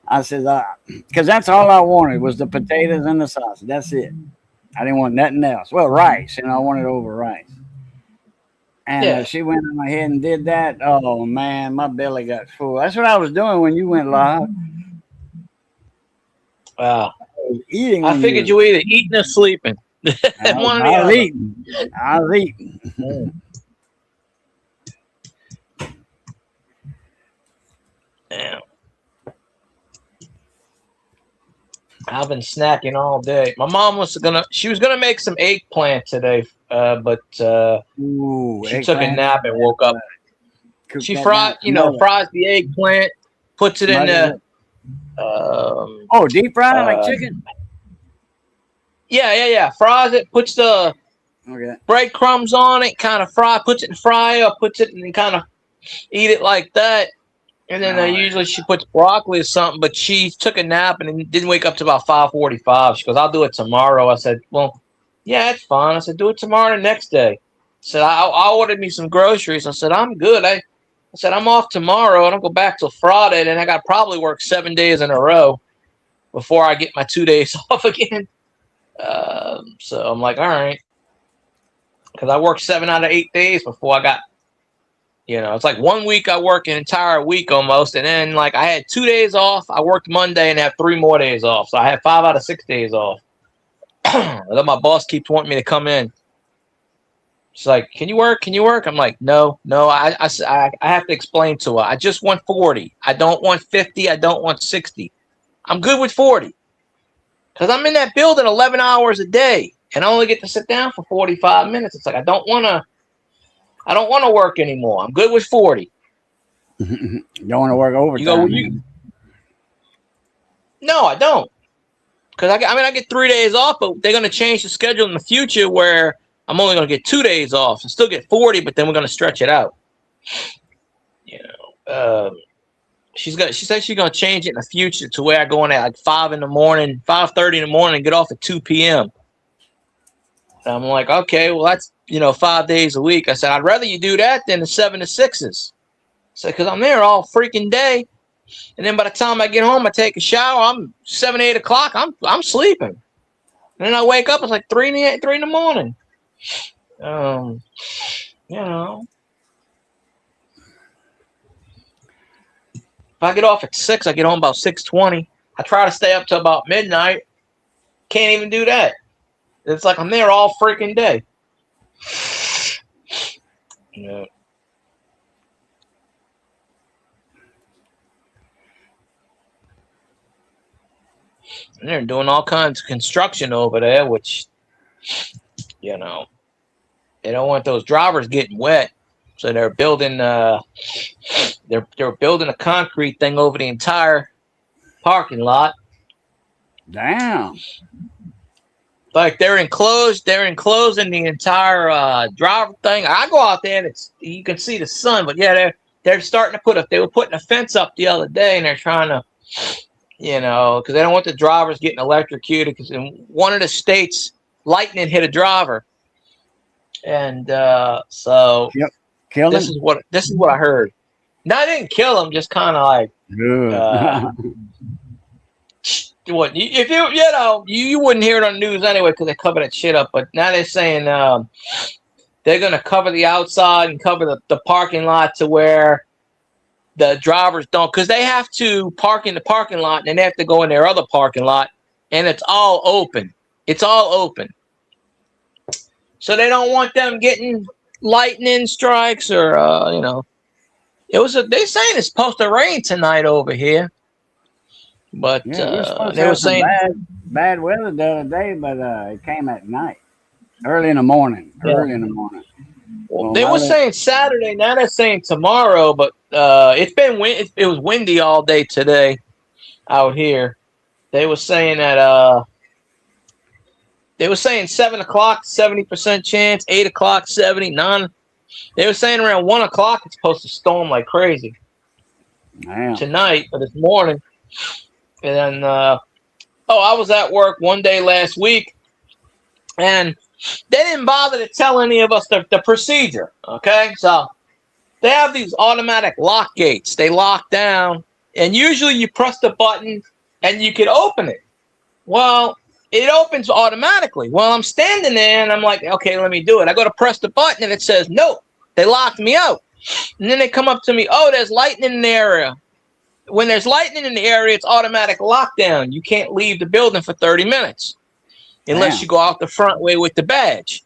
I said, because that's all I wanted was the potatoes and the sausage. That's it. I didn't want nothing else. Well, rice, I wanted over rice." And she went ahead and did that. Oh man, my belly got full. That's what I was doing when you went live. Wow. Eating. I figured you were either eating or sleeping. One or the other. I was eating. Damn. I've been snacking all day. My mom was gonna make some eggplant today, but she took a nap and woke up. She fries the eggplant, puts it in the deep fry like chicken. Yeah. Fries it, puts the breadcrumbs on it, kind of puts it in the fryer, puts it and kind of eat it like that. And then usually she puts broccoli or something, but she took a nap and didn't wake up till about 5:45. She goes, "I'll do it tomorrow." I said, "Well, yeah, it's fine." I said, "Do it tomorrow the next day." I said, I ordered me some groceries. I said, "I'm good." I said, "I'm off tomorrow. I don't go back till Friday. Then I got to probably work 7 days in a row before I get my 2 days off again." So I'm like, all right. Because I worked 7 out of 8 days before I got, it's like 1 week I work an entire week almost. And then like I had 2 days off. I worked Monday and have 3 more days off. So I had 5 out of 6 days off. And then my boss keeps wanting me to come in. She's like, Can you work? I'm like, no. I have to explain to her. I just want 40. I don't want 50. I don't want 60. I'm good with 40. Because I'm in that building 11 hours a day. And I only get to sit down for 45 minutes. It's like, I don't want to work anymore. I'm good with 40. You don't want to work overtime. No, I don't. Because I get 3 days off, but they're going to change the schedule in the future where I'm only going to get 2 days off. I still get 40, but then we're going to stretch it out. She said she's going to change it in the future to where I go in at like 5:30 in the morning, and get off at 2 p.m. And I'm like, okay, well, that's, 5 days a week. I said, I'd rather you do that than the 7 to 6s. So, because I'm there all freaking day. And then by the time I get home, I take a shower. I'm 7, 8 o'clock. I'm sleeping. And then I wake up. It's like 3 in the morning. If I get off at 6, I get home about 6:20. I try to stay up till about midnight. Can't even do that. It's like I'm there all freaking day. And they're doing all kinds of construction over there, which, they don't want those drivers getting wet. So they're building they're building a concrete thing over the entire parking lot. Damn. Like they're enclosing the entire driver thing. I go out there and you can see the sun, but yeah, they're starting to they were putting a fence up the other day, and they're trying to, because they don't want the drivers getting electrocuted. Because in one of the states, lightning hit a driver, and so killed him. This is what I heard. No, I didn't kill him. Just kind of like what if you wouldn't hear it on the news anyway because they cover that shit up. But now they're saying they're gonna cover the outside and cover the parking lot to where the drivers don't, because they have to park in the parking lot and then they have to go in their other parking lot, and it's all open. It's all open. So they don't want them getting lightning strikes or They're saying it's supposed to rain tonight over here, but they were saying bad weather the other day, but it came at night, early in the morning. Well, they were saying Saturday. Now they're saying tomorrow, but it was windy all day today out here. They were saying that they were saying 7 o'clock, 70% chance, 8 o'clock, 79. They were saying around 1 o'clock it's supposed to storm like crazy. Damn. Tonight or this morning. And then I was at work one day last week, and they didn't bother to tell any of us the procedure. Okay, so they have these automatic lock gates. They lock down, and usually you press the button and you can open it. Well, it opens automatically. Well, I'm standing there and I'm like, okay, let me do it. I go to press the button and it says no. They locked me out. And then they come up to me, oh, there's lightning in the area. When there's lightning in the area, it's automatic lockdown. You can't leave the building for 30 minutes unless you go out the front way with the badge.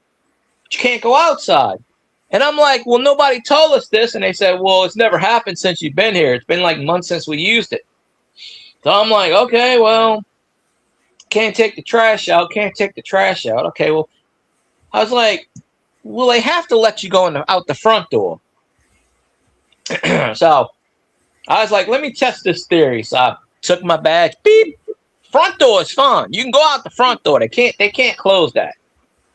But you can't go outside. And I'm like, well, nobody told us this. And they said, well, it's never happened since you've been here. It's been like months since we used it. So I'm like, okay, well, can't take the trash out. Okay, well, I was like, well, they have to let you go out the front door. So I was like, let me test this theory. So I took my badge. Beep. Front door is fine. You can go out the front door. They can't close that.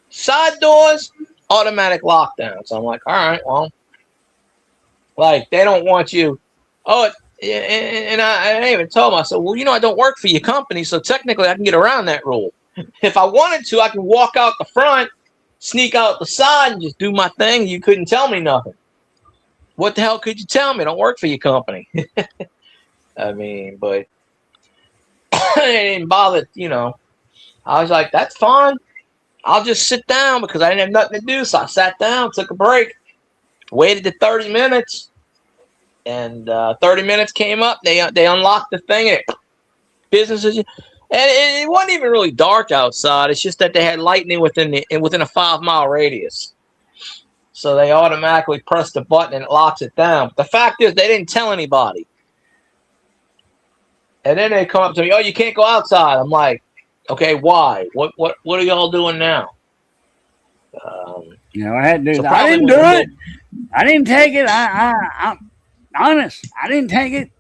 Side doors, automatic lockdown. So I'm like, all right, well, like they don't want you. Oh, and I even told them, I said, well, I don't work for your company, so technically I can get around that rule. If I wanted to, I can walk out the front, sneak out the side, and just do my thing. You couldn't tell me nothing. What the hell could you tell me? I don't work for your company. I mean, but they didn't bother, I was like, that's fine. I'll just sit down because I didn't have nothing to do. So I sat down, took a break, waited the 30 minutes. And 30 minutes came up. They unlocked the thing. Business as usual. And it wasn't even really dark outside. It's just that they had lightning within a 5-mile radius. So they automatically press the button and it locks it down. The fact is, they didn't tell anybody. And then they come up to me, oh, you can't go outside. I'm like, okay, why? What are y'all doing now? I had to do that. I didn't do it. I didn't take it. I'm honest. I didn't take it.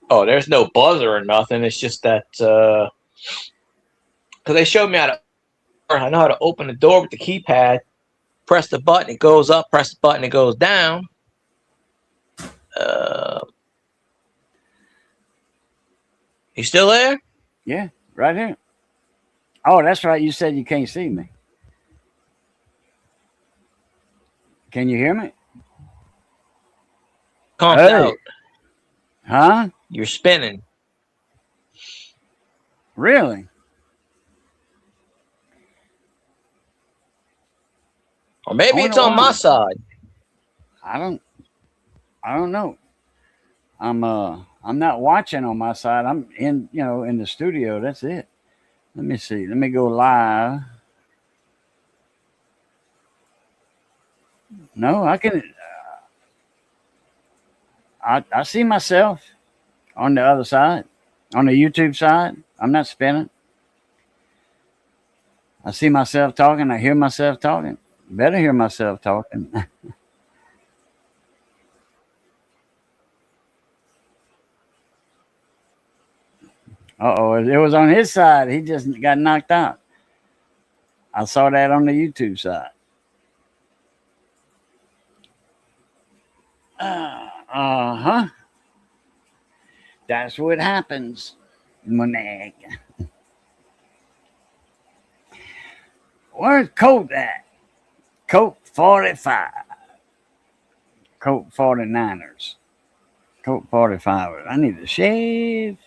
Oh, there's no buzzer or nothing. It's just that because they showed me I know how to open the door with the keypad. Press the button, it goes up. Press the button, it goes down. You still there? Yeah, right here. Oh, that's right. You said you can't see me. Can you hear me? Conked out. Huh? You're spinning. Really? Or maybe it's on my side. I don't know. I'm not watching on my side. I'm in the studio. That's it. Let me see. Let me go live. No, I can. I see myself on the other side, on the YouTube side. I'm not spinning. I see myself talking. I hear myself talking. Better hear myself talking. Uh-oh, it was on his side. He just got knocked out. I saw that on the YouTube side. Uh-huh. That's what happens, Monet. Where's Colt at? Colt 45. Colt 49ers. Colt 45. I need to shave.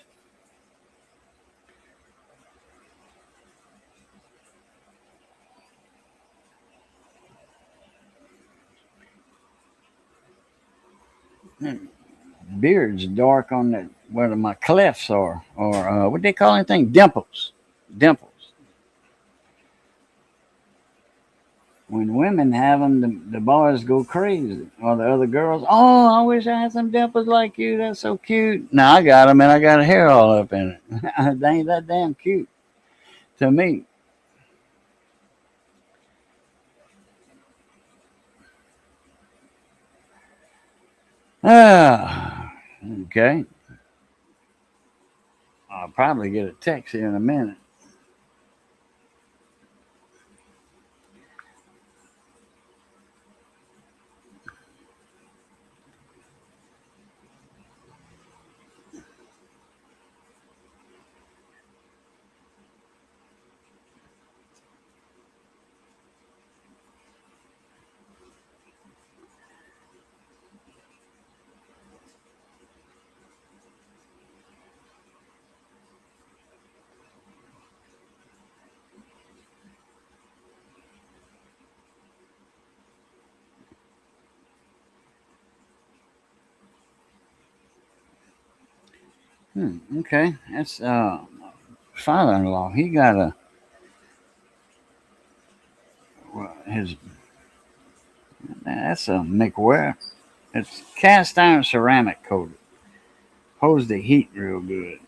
Beard's dark on the where my clefts are, or what they call anything? Dimples. Dimples. When women have them, the boys go crazy, or the other girls. Oh, I wish I had some dimples like you. That's so cute. Now I got them, and I got hair all up in it. They ain't that damn cute to me. Ah, okay. I'll probably get a text here in a minute. Okay, that's father-in-law. He got his. That's a McWare. It's cast iron ceramic coated. Holds the heat real good.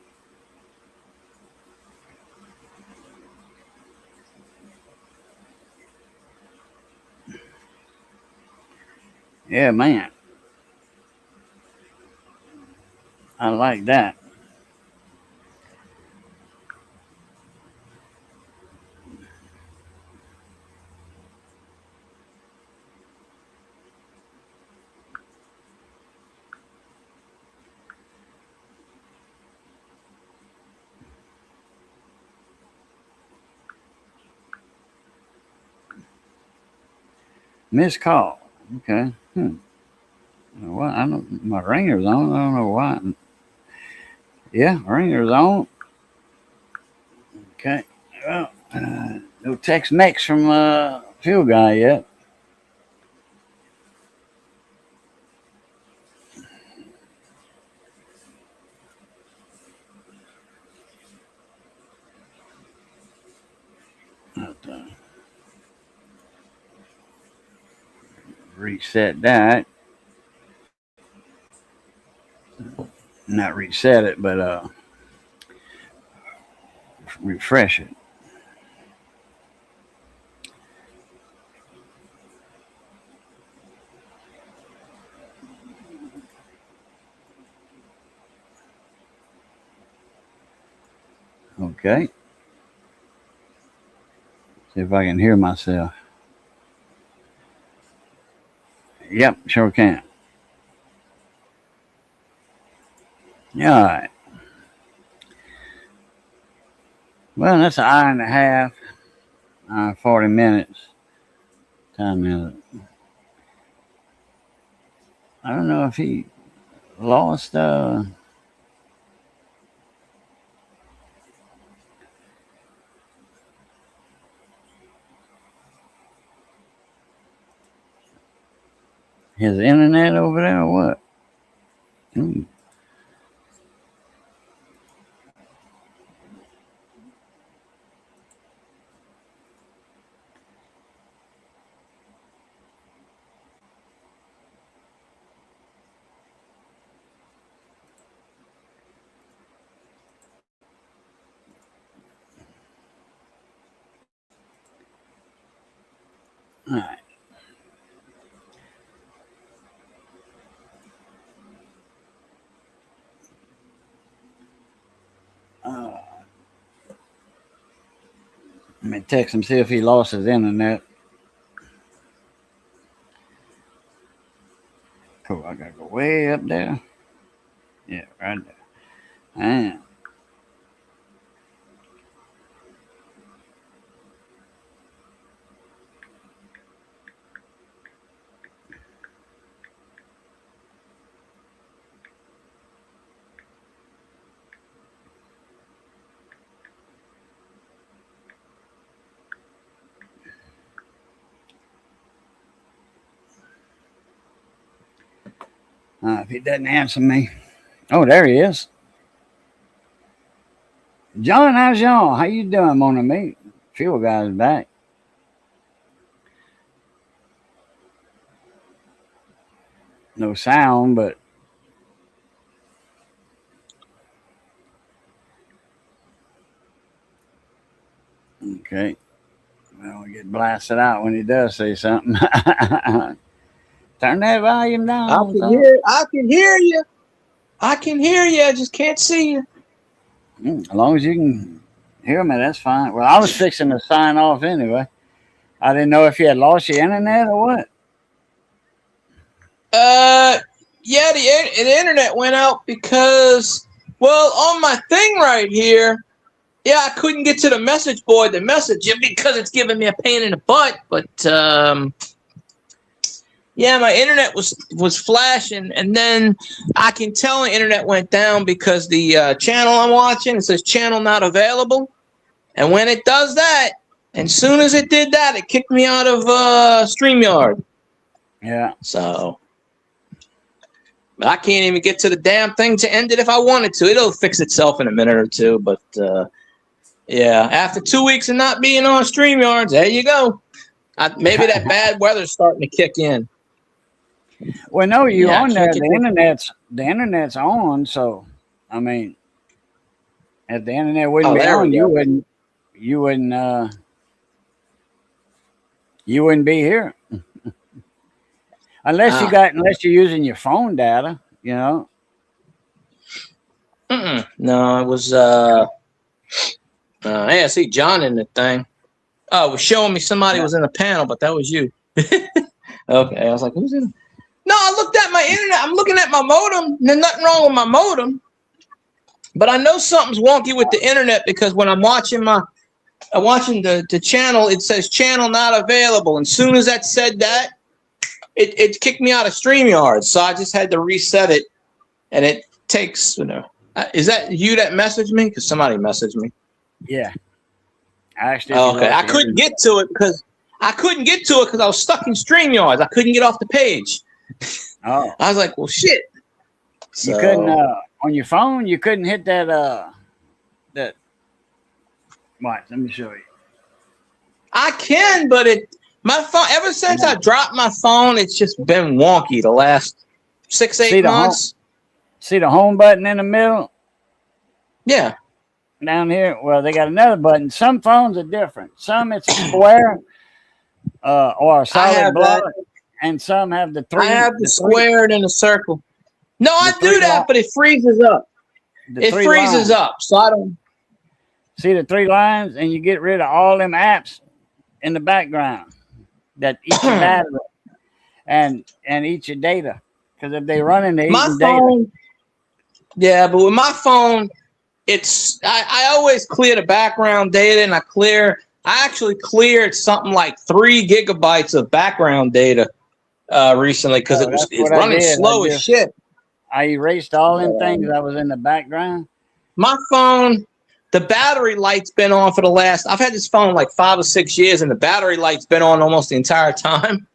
Yeah, man. I like that. Missed call. Okay. Well, I don't. My ringer's on. I don't know why. Yeah, ringer's on. Okay. Well, no Tex Mex from Fuel Guy yet. But, reset that. Not reset it, but refresh it. Okay. See if I can hear myself. Yep, sure can. Yeah, all right. Well, that's an hour and a half, 40 minutes. Time is it? I don't know if he lost his internet over there or what. Hmm. All right. Let me text him, see if he lost his internet. Cool, I gotta go way up there. Yeah, right there. And If he doesn't answer me. Oh, there he is. John, how's y'all? How you doing, mon ami? Fuel guy's back. No sound, but okay. Well, we get blasted out when he does say something. Turn that volume down. I can hear you. I can hear you. I just can't see you. As long as you can hear me, that's fine. Well, I was fixing to sign off anyway. I didn't know if you had lost your internet or what. Yeah, the internet went out because, well, on my thing right here, yeah, I couldn't get to the message board to message you because it's giving me a pain in the butt. But yeah, my internet was flashing, and then I can tell the internet went down because the channel I'm watching, it says channel not available, and when it does that, and soon as it did that, it kicked me out of StreamYard. Yeah. So I can't even get to the damn thing to end it if I wanted to. It'll fix itself in a minute or two, but yeah, after 2 weeks of not being on StreamYards, there you go. Maybe that bad weather's starting to kick in. Well, no, you Yeah, on I there. can't The internet's on. So, I mean, if the internet wouldn't Oh, be there we on, go. you wouldn't be here. Unless you're using your phone data, you know. No, it was yeah, I see John in the thing. Oh, it was showing me somebody was in the panel, but that was you. Okay, I was like, who's in? No, I looked at my internet. I'm looking at my modem. There's nothing wrong with my modem, but I know something's wonky with the internet because when I'm watching the channel, it says channel not available. And soon as that said that, it kicked me out of StreamYard. So I just had to reset it, and it takes, is that you that messaged me? Because somebody messaged me. Yeah. Actually, Okay, I couldn't get to it because I was stuck in StreamYard. I couldn't get off the page. Oh, I was like, well, shit. you couldn't on your phone. You couldn't hit that. What? Let me show you. I can, but my phone. Ever since I dropped my phone, it's just been wonky the last 6-8 months. See the home button in the middle? Yeah. Down here. Well, they got another button. Some phones are different. Some it's a square or a solid block, and some have the three. I have the squared and the circle. No, I do that, but it freezes up. It freezes up, so I don't see the 3 lines, and you get rid of all them apps in the background that eat your battery and eat your data. Because if they run into my phone, yeah, but with my phone. I always clear the background data, and I actually cleared something like 3 gigabytes of background data recently because it's running slow as shit. I erased all them things that was in the background. My phone, the battery light's been on for the last. I've had this phone like 5 or 6 years, and the battery light's been on almost the entire time.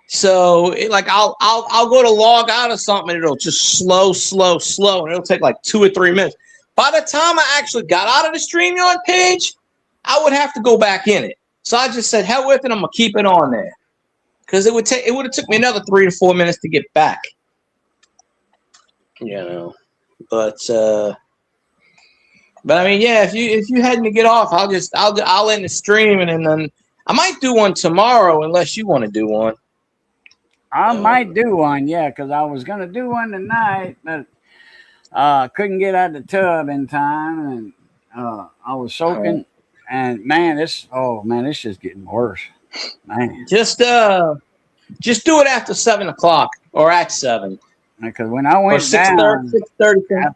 So I'll go to log out of something, and it'll just slow, and it'll take like 2 or 3 minutes. By the time I actually got out of the StreamYard page, I would have to go back in it. So I just said, hell with it, I'm gonna keep it on there. Because it would have took me another 3 to 4 minutes to get back. But I mean, yeah, if you had to get off, I'll end the stream, and then I might do one tomorrow unless you want to do one. I might do one, yeah, because I was gonna do one tonight, but couldn't get out of the tub in time, and I was soaking, and man, this just getting worse, man. Just do it after 7 o'clock or at 7. Because when I went down, 6:30,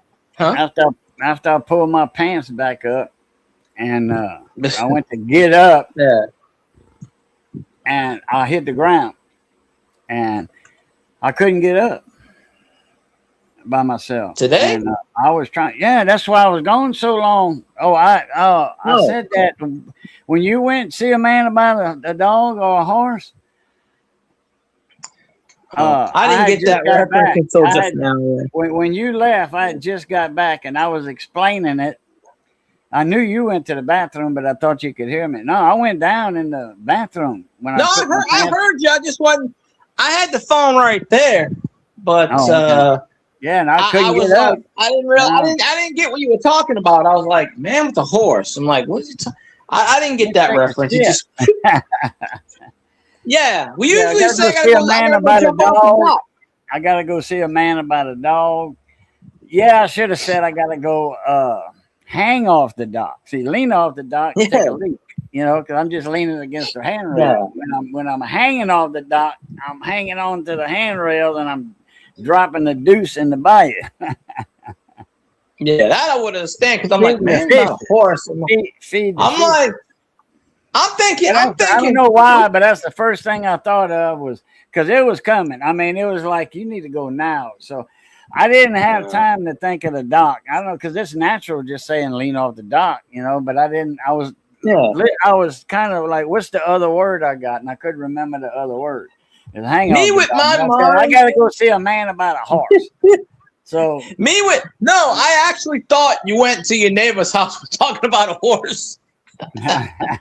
after I pulled my pants back up, and I went to get up, and I hit the ground, and I couldn't get up by myself today. And, I was trying. Yeah, that's why I was gone so long. I said that when you went to see a man about a dog or a horse. I didn't had get just that got reference back. until I just had- now. Yeah. when you left, I had just got back and I was explaining it. I knew you went to the bathroom, but I thought you could hear me. No, I went down in the bathroom when No, I I put my heard, I pants- heard you. I just wasn't. I had the phone right there, but Oh, okay. Yeah, and I couldn't I was get up. like, I didn't realize, No. I didn't get what you were talking about. I was like, man with the horse. I'm like, what is it? I didn't get that Take a reference. You shit. just, yeah. We Yeah, I usually gotta say, go see a man about a jump off the dog. dock. I gotta go see a man about a dog. Yeah, I should have said I gotta go hang off the dock. See, lean off the dock, take Yeah. a leak. You know, because I'm just leaning against the handrail. Yeah. When I'm hanging off the dock, I'm hanging on to the handrail and I'm dropping the deuce in the bayou. Yeah, that I would understand because I'm like, Feeding man, the not a horse. I'm Feed the I'm fish. like, I'm thinking, And I'm I don't thinking. know why, but that's the first thing I thought of was because it was coming. I mean, it was like you need to go now. So I didn't have time to think of the dock. I don't know because it's natural just saying lean off the dock, you know. But I didn't. I was kind of like, what's the other word I got? And I couldn't remember the other word. It's hang Me off with the my dock. mind. I got to go see a man about a horse. So No, I actually thought you went to your neighbor's house talking about a horse. I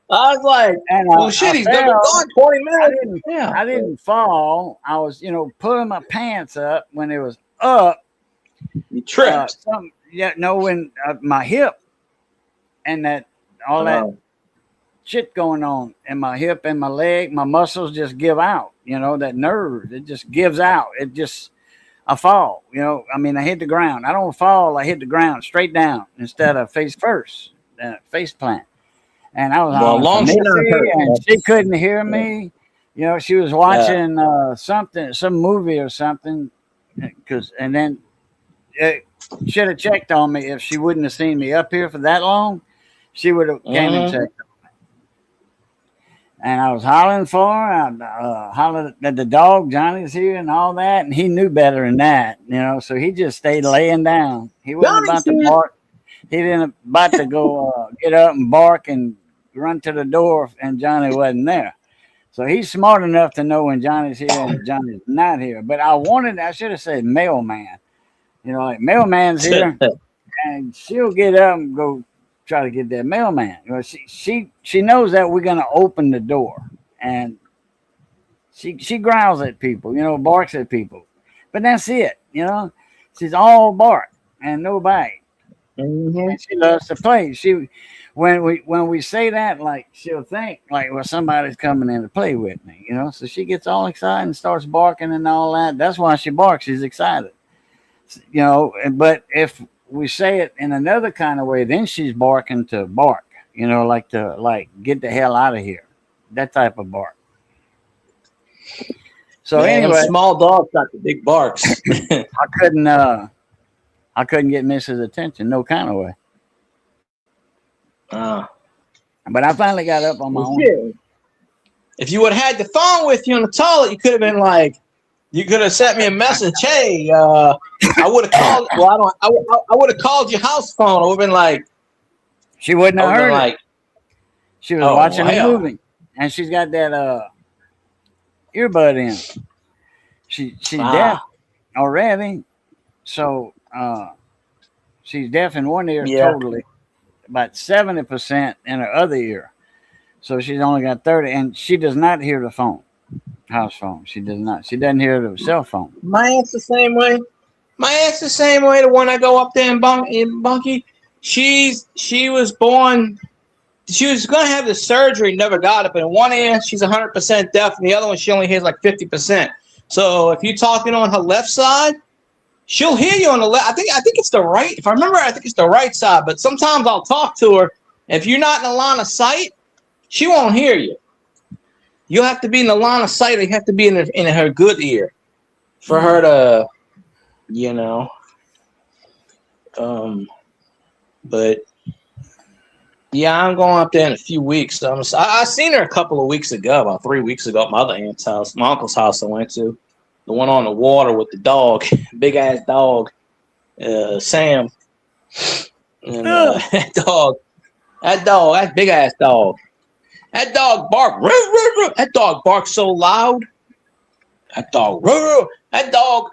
was like, and well, shit, he's been gone 20 minutes. I didn't fall. I was, pulling my pants up when it was up. You tripped. When my hip and that all that shit going on in my hip and my leg, my muscles just give out. That nerve, it just gives out. I fall. I mean, I hit the ground. I don't fall. I hit the ground straight down instead of face first, face plant. And I was on and she couldn't hear me. She was watching some movie or something. And then should have checked on me. If she wouldn't have seen me up here for that long, she would have came and checked on me. And I was hollering for her. I hollered at the dog, Johnny's here and all that. And he knew better than that, so he just stayed laying down. He wasn't about to bark. He didn't about to go get up and bark and run to the door, and Johnny wasn't there. So he's smart enough to know when Johnny's here and Johnny's not here. But I should have said mailman. Like mailman's here, and she'll get up and go try to get that mailman. She knows that we're gonna open the door, and she growls at people, barks at people. But that's it, She's all bark and no bite. And she loves to play. When we say that, like she'll think like, well, somebody's coming in to play with me, So she gets all excited and starts barking and all that. That's why she barks. She's excited, But if we say it in another kind of way, then she's barking to bark, like get the hell out of here, that type of bark. So anyway, small dogs got the big barks. I couldn't get Mrs. attention, no kind of way. But I finally got up on my own. Yeah. If you would have had the phone with you on the toilet, you could have been like, you could have sent me a message. Hey, I would have called. Well, I would have called your house phone. I would have been like, she wouldn't have heard it. She was watching a movie, and she's got that earbud in. She's deaf already, so she's deaf in one ear totally, about 70% in her other ear. So she's only got 30, and she does not hear the phone, house phone. She does not. She doesn't hear the cell phone. My aunt's the same way. The one I go up there in Bunkie. She was born. She was gonna have the surgery, never got it. But in one ear, she's 100% deaf, and the other one she only hears like 50%. So if you're talking on her left side, she'll hear you on the left. I think it's the right. If I remember, I think it's the right side. But sometimes I'll talk to her. If you're not in the line of sight, she won't hear you. You'll have to be in the line of sight. You have to be in her good ear for her to, But yeah, I'm going up there in a few weeks. I seen her a couple of weeks ago, about 3 weeks ago, at my other aunt's house, my uncle's house. I went to the one on the water with the dog, big ass dog, Sam, and that big ass dog. That dog barked. That dog barked so loud. That dog, that dog.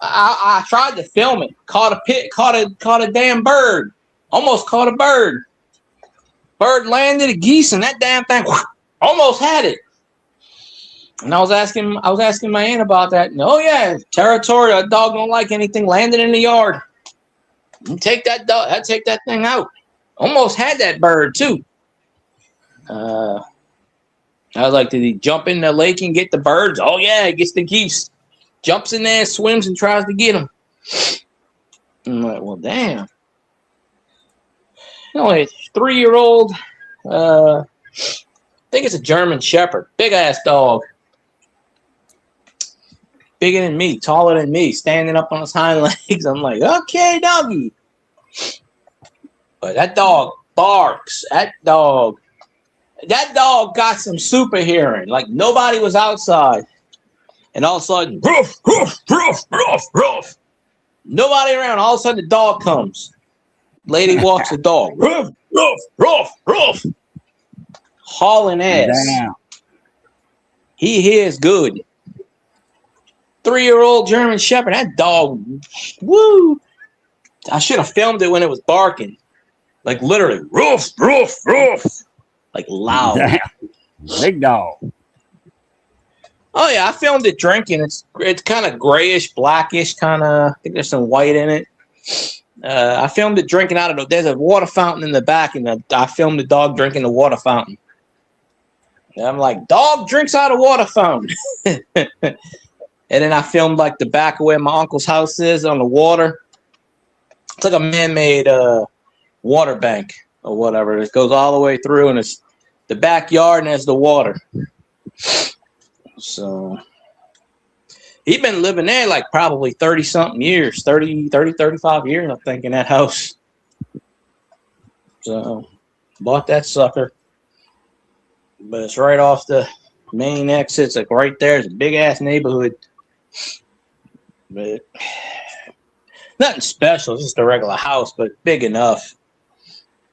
I tried to film it. Caught a damn bird. Almost caught a bird. Bird landed a geese, and that damn thing almost had it. And I was asking my aunt about that. And, oh yeah, territorial. That dog don't like anything landing in the yard. You take that dog. I take that thing out. Almost had that bird too. I was like, did he jump in the lake and get the birds? Oh yeah, he gets the geese. Jumps in there, swims, and tries to get them. I'm like, well, damn. You know, a 3-year-old. I think it's a German Shepherd. Big ass dog. Bigger than me, taller than me, standing up on his hind legs. I'm like, okay, doggy. But that dog barks. That dog got some super hearing. Like nobody was outside. And all of a sudden, roof, roof, roof, roof, roof. Nobody around. All of a sudden, the dog comes. Lady walks the dog. Roof, roof, roof, roof. Hauling ass. Damn. He hears good. 3-year-old German Shepherd. That dog, woo. I should have filmed it when it was barking. Like literally, roof, roof, roof. Like loud. Damn. Big dog. Oh yeah, I filmed it drinking. It's kind of grayish, blackish, kind of. I think there's some white in it. I filmed it drinking out of there's a water fountain in the back, and I filmed the dog drinking the water fountain. And I'm like, dog drinks out of water fountain. And then I filmed like the back of where my uncle's house is on the water. It's like a man-made water bank or whatever. It goes all the way through, and it's the backyard, and there's the water. So he'd been living there like probably 30-something years, 35 years, I think, in that house. So bought that sucker. But it's right off the main exit. It's like right there. It's a big-ass neighborhood. But nothing special. It's just a regular house, but big enough.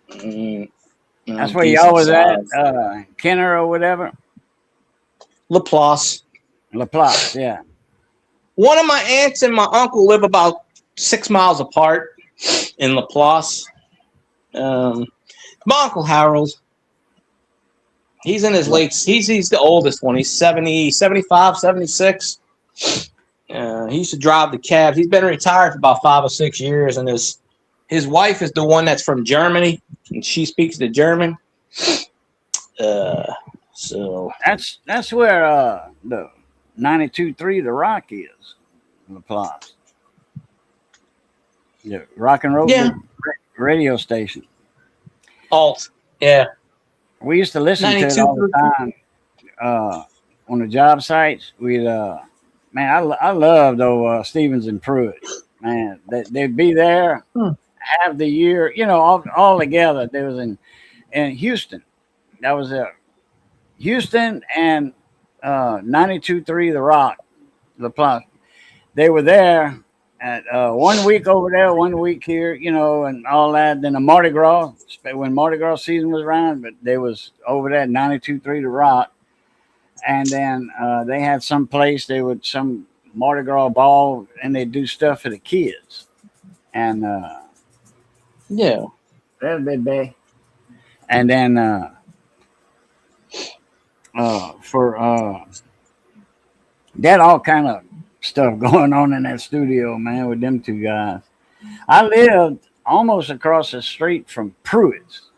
That's where y'all was at, Kenner or whatever? Laplace. Laplace, yeah. One of my aunts and my uncle live about 6 miles apart in Laplace. My Uncle Harold, he's in his late, he's the oldest one. He's 70, 75, 76. He used to drive the cabs. He's been retired for about 5 or 6 years, and his wife is the one that's from Germany, and she speaks the German. So that's where the 92.3 The Rock is, Laplace. The rock and roll radio station. Alt, yeah. We used to listen to it all the time on the job sites. We'd man, I loved Stevens and Pruitt. Man, they'd be there half the year, you know, all together. They was in Houston. That was Houston and 92.3 The Rock, Laplace. They were there at 1 week over there, 1 week here, you know, and all that. Then the Mardi Gras, when Mardi Gras season was around, but they was over there at 92.3 The Rock. And then they had some place, some Mardi Gras ball, and they do stuff for the kids. And yeah, that's a bit big. And then for that all kind of stuff going on in that studio, man, with them two guys. I lived almost across the street from Pruitt's.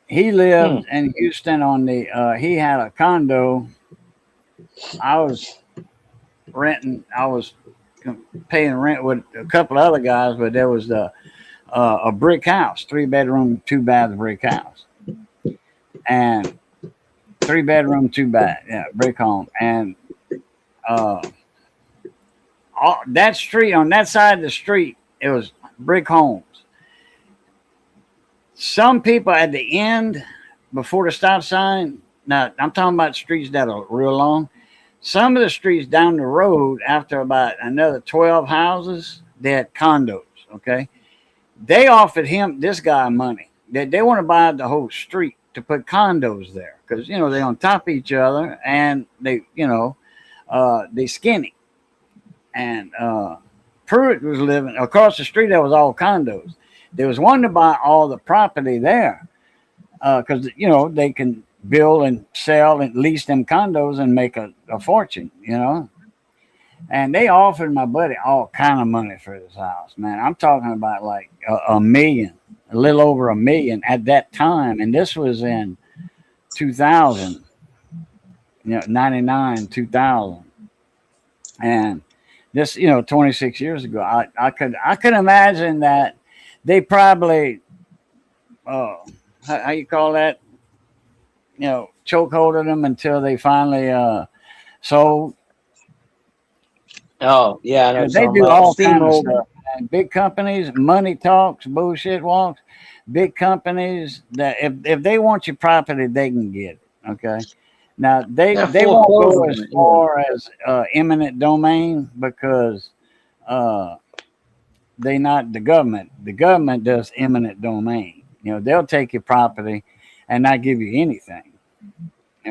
He lived in Houston on the, he had a condo. I was paying rent with a couple of other guys, but there was a brick house, 3-bedroom, 2-bath brick house. And 3-bedroom, 2-bath, yeah, brick home. And that street, on that side of the street, it was brick homes. Some people at the end, before the stop sign, now I'm talking about streets that are real long. Some of the streets down the road, after about another 12 houses, they had condos, okay? They offered this guy money. They want to buy the whole street to put condos there because they're on top of each other and they they skinny. And Pruitt was living across the street. There was all condos. There was one to buy all the property there because they can build and sell and lease them condos and make a fortune. And they offered my buddy all kind of money for this house, man. I'm talking about like a million, a little over $1 million at that time. And this was in 2000, 99, 2000. And this, 26 years ago, I could imagine that they probably, how you call that? Chokeholded them until they finally sold. Oh, yeah. I know They do all kinds of stuff. And big companies, money talks, bullshit walks. Big companies that if they want your property, they can get it. Okay. Now they won't go as far as eminent domain because they not the government. The government does eminent domain. They'll take your property and not give you anything.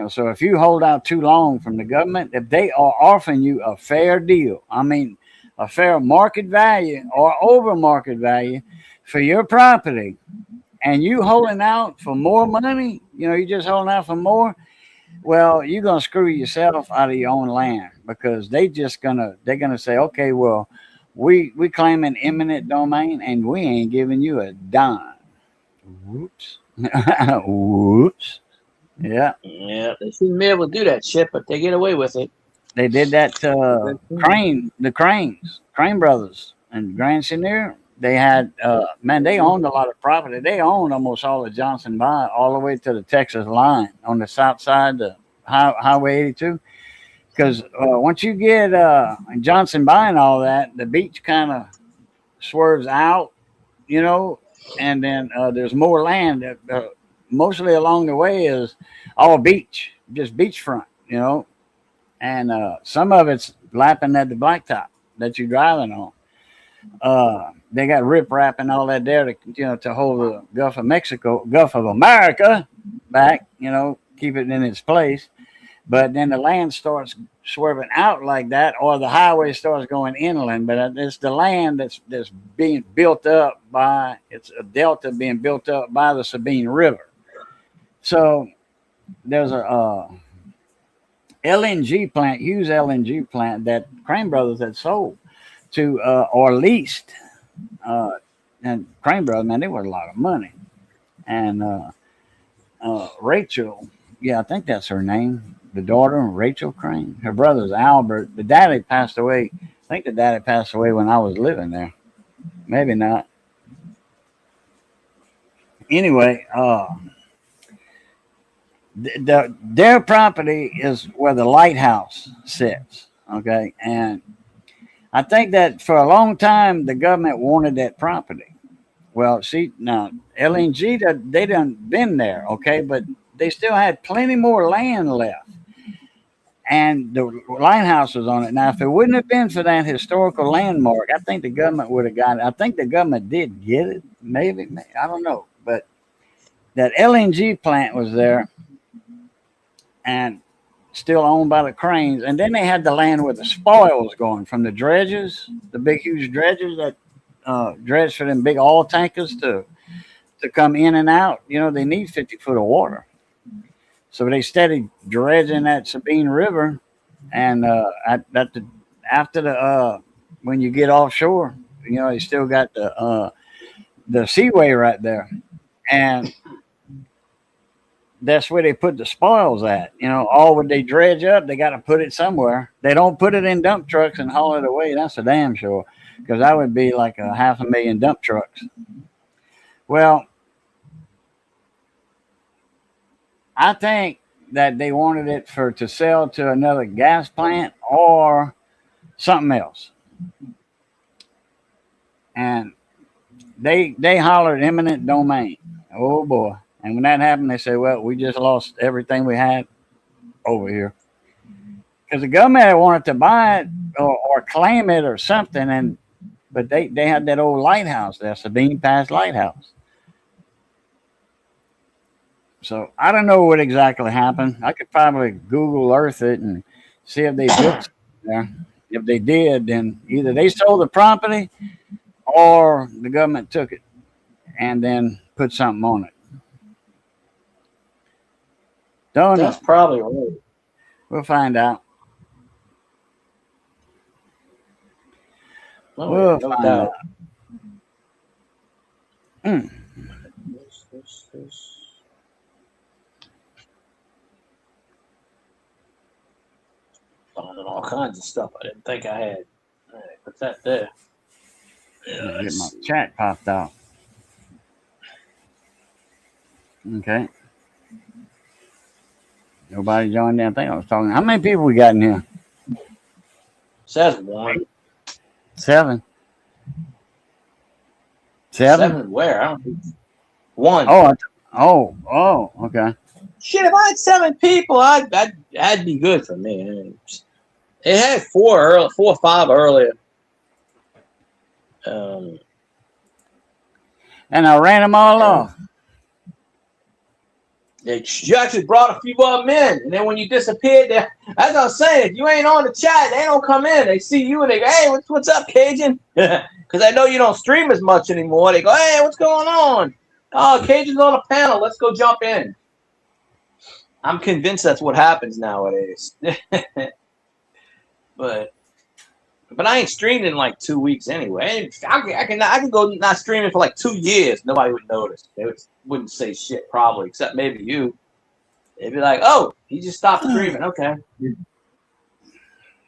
So if you hold out too long from the government, if they are offering you a fair deal, I mean a fair market value or over market value for your property, and you holding out for more money, you're just holding out for more. Well, you're gonna screw yourself out of your own land because they're gonna say, okay, well, we claim an eminent domain and we ain't giving you a dime. Whoops. Whoops. Yeah. Yeah, they shouldn't be able to do that shit, but they get away with it. They did that to Crane brothers and Grand Chenier. They had, they owned a lot of property. They owned almost all of Johnson Bay all the way to the Texas line on the south side, the Highway 82. Because once you get Johnson Bay and all that, the beach kind of swerves out, and then there's more land. Mostly along the way is all beach, just beachfront, and some of it's lapping at the blacktop that you're driving on. They got riprap and all that there to hold the Gulf of Mexico, Gulf of America back, keep it in its place. But then the land starts swerving out like that, or the highway starts going inland. But it's the land that's being built up by, it's a delta being built up by the Sabine River. So there's a LNG plant, huge LNG plant that Crane Brothers had sold to or leased. And Crane Brothers, man, they were a lot of money. And Rachel, I think that's her name, the daughter, Rachel Crane. Her brother's Albert. The daddy passed away. I think the daddy passed away when I was living there. Maybe not. Anyway, their property is where the lighthouse sits. Okay. And I think that for a long time, the government wanted that property. Well, see, now LNG, they done been there. Okay. But they still had plenty more land left. And the lighthouse was on it. Now, if it wouldn't have been for that historical landmark, I think the government would have got it. I think the government did get it. Maybe. I don't know. But that LNG plant was there. And still owned by the Cranes. And then they had the land where the spoils going from the dredges, the big, huge dredges that dredge for them big oil tankers to come in and out. They need 50 foot of water. So they steady dredging that Sabine River. And after when you get offshore, you still got the seaway right there. And that's where they put the spoils at. All what they dredge up, they got to put it somewhere. They don't put it in dump trucks and haul it away. That's a damn sure, because that would be like 500,000 dump trucks. Well, I think that they wanted it to sell to another gas plant or something else. And they hollered eminent domain. Oh boy. And when that happened, they said, well, we just lost everything we had over here. Because the government wanted to buy it or claim it or something. But they had that old lighthouse there, Sabine Pass Lighthouse. So I don't know what exactly happened. I could probably Google Earth it and see if they built something there. If they did, then either they sold the property or the government took it and then put something on it. Don't know. That's probably right. We'll find out. Oh, We'll no find doubt. out. Finding all kinds of stuff I didn't think I had. All right, put that there. Get my chat popped out. Okay. Nobody joined in. I think I was talking. How many people we got in here? Says one. 7. 7? Seven where? I don't think. One. Oh, okay. Shit, if I had 7 people, that'd be good for me. It had 4 or 5 earlier. And I ran them all off. You actually brought a few of them in, and then when you disappeared, as I was saying, if you ain't on the chat, they don't come in. They see you and they go, "Hey, what's up, Cajun?" Because I know you don't stream as much anymore. They go, "Hey, what's going on? Oh, Cajun's on a panel. Let's go jump in." I'm convinced that's what happens nowadays. But I ain't streamed in like 2 weeks anyway. I can go not streaming for like 2 years. Nobody would notice. They wouldn't say shit probably, except maybe you. They'd be like, "Oh, he just stopped streaming." Okay.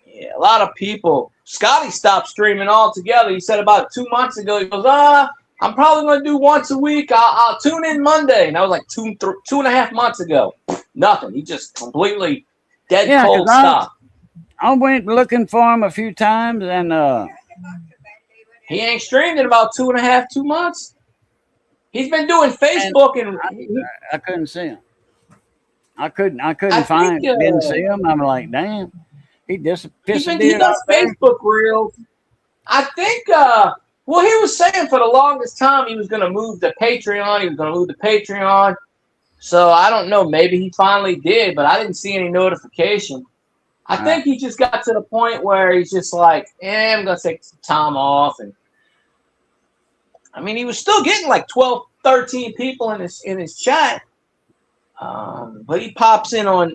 Yeah, a lot of people. Scotty stopped streaming altogether. He said about 2 months ago. He goes, I'm probably gonna do once a week. I'll tune in Monday." And that was like 2.5 months ago. Nothing. He just completely dead cold stopped. I went looking for him a few times, and he ain't streamed in about 2 months. He's been doing Facebook, and I couldn't see him. I couldn't find. Didn't see him. I'm like, damn. He disappeared. He does Facebook reels. I think. Well, he was saying for the longest time he was going to move to Patreon. So I don't know. Maybe he finally did, but I didn't see any notification. I think he just got to the point where he's just like, I'm going to take some time off. And I mean, he was still getting like 12, 13 people in his chat. But he pops in on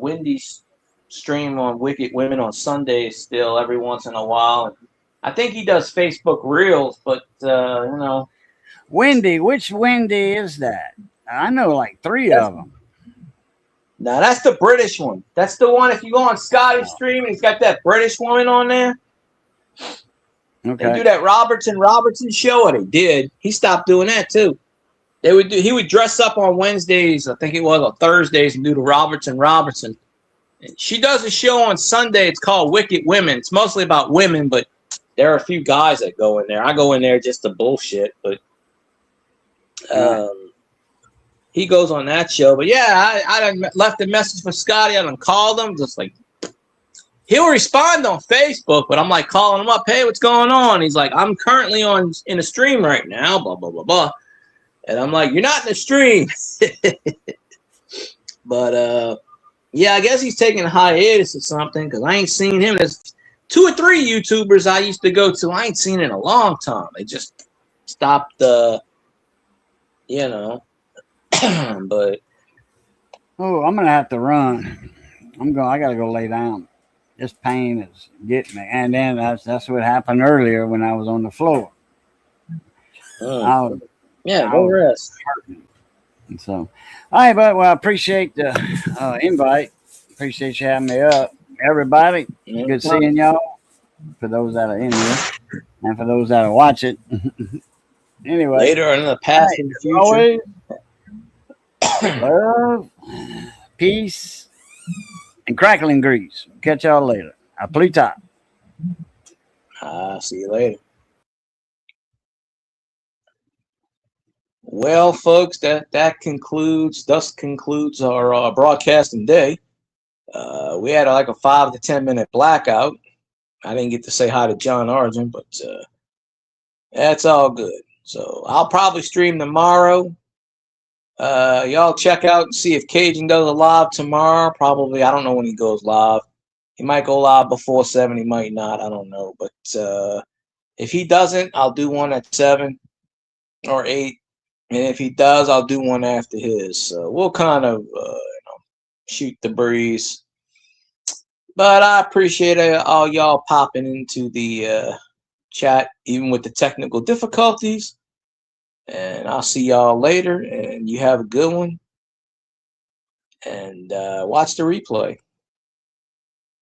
Wendy's stream on Wicked Women on Sundays still every once in a while. And I think he does Facebook Reels, but Wendy, which Wendy is that? I know like 3 of them. No, that's the British one. That's the one. If you go on Scotty's stream, he's got that British woman on there. Okay. They do that Robertson show, or they did. He stopped doing that too. He would dress up on Wednesdays, I think it was, or Thursdays, and do the Robertson. And she does a show on Sunday. It's called Wicked Women. It's mostly about women, but there are a few guys that go in there. I go in there just to bullshit, but he goes on that show. But yeah, I done left a message for Scotty. I done called him, just like, he'll respond on Facebook, but I'm like calling him up. "Hey, what's going on?" He's like, "I'm currently in a stream right now, blah, blah, blah, blah." And I'm like, "You're not in the stream." But yeah, I guess he's taking a hiatus or something, because I ain't seen him. There's 2 or 3 YouTubers I used to go to. I ain't seen in a long time. They just stopped, But oh, I'm gonna have to run. I gotta go lay down. This pain is getting me, and then that's what happened earlier when I was on the floor. Go rest. And so, all right, but I appreciate the invite. Appreciate you having me up, everybody. Good seeing y'all. For those that are in here, and for those that are watching. Anyway, later in the past and the future. Always, love, peace, and crackling grease. Catch y'all later. I play top. See you later. Well, folks, thus concludes our broadcasting day. We had like a 5 to 10 minute blackout. I didn't get to say hi to John Argent, but That's all good. So I'll probably stream tomorrow. Y'all check out and see if Cajun does a live tomorrow. Probably. I don't know when he goes live. He might go live before 7. He might not. I don't know. But if he doesn't, I'll do one at 7 or 8. And if he does, I'll do one after his. So we'll kind of shoot the breeze. But I appreciate all y'all popping into the chat, even with the technical difficulties. And I'll see y'all later. And you have a good one. And watch the replay.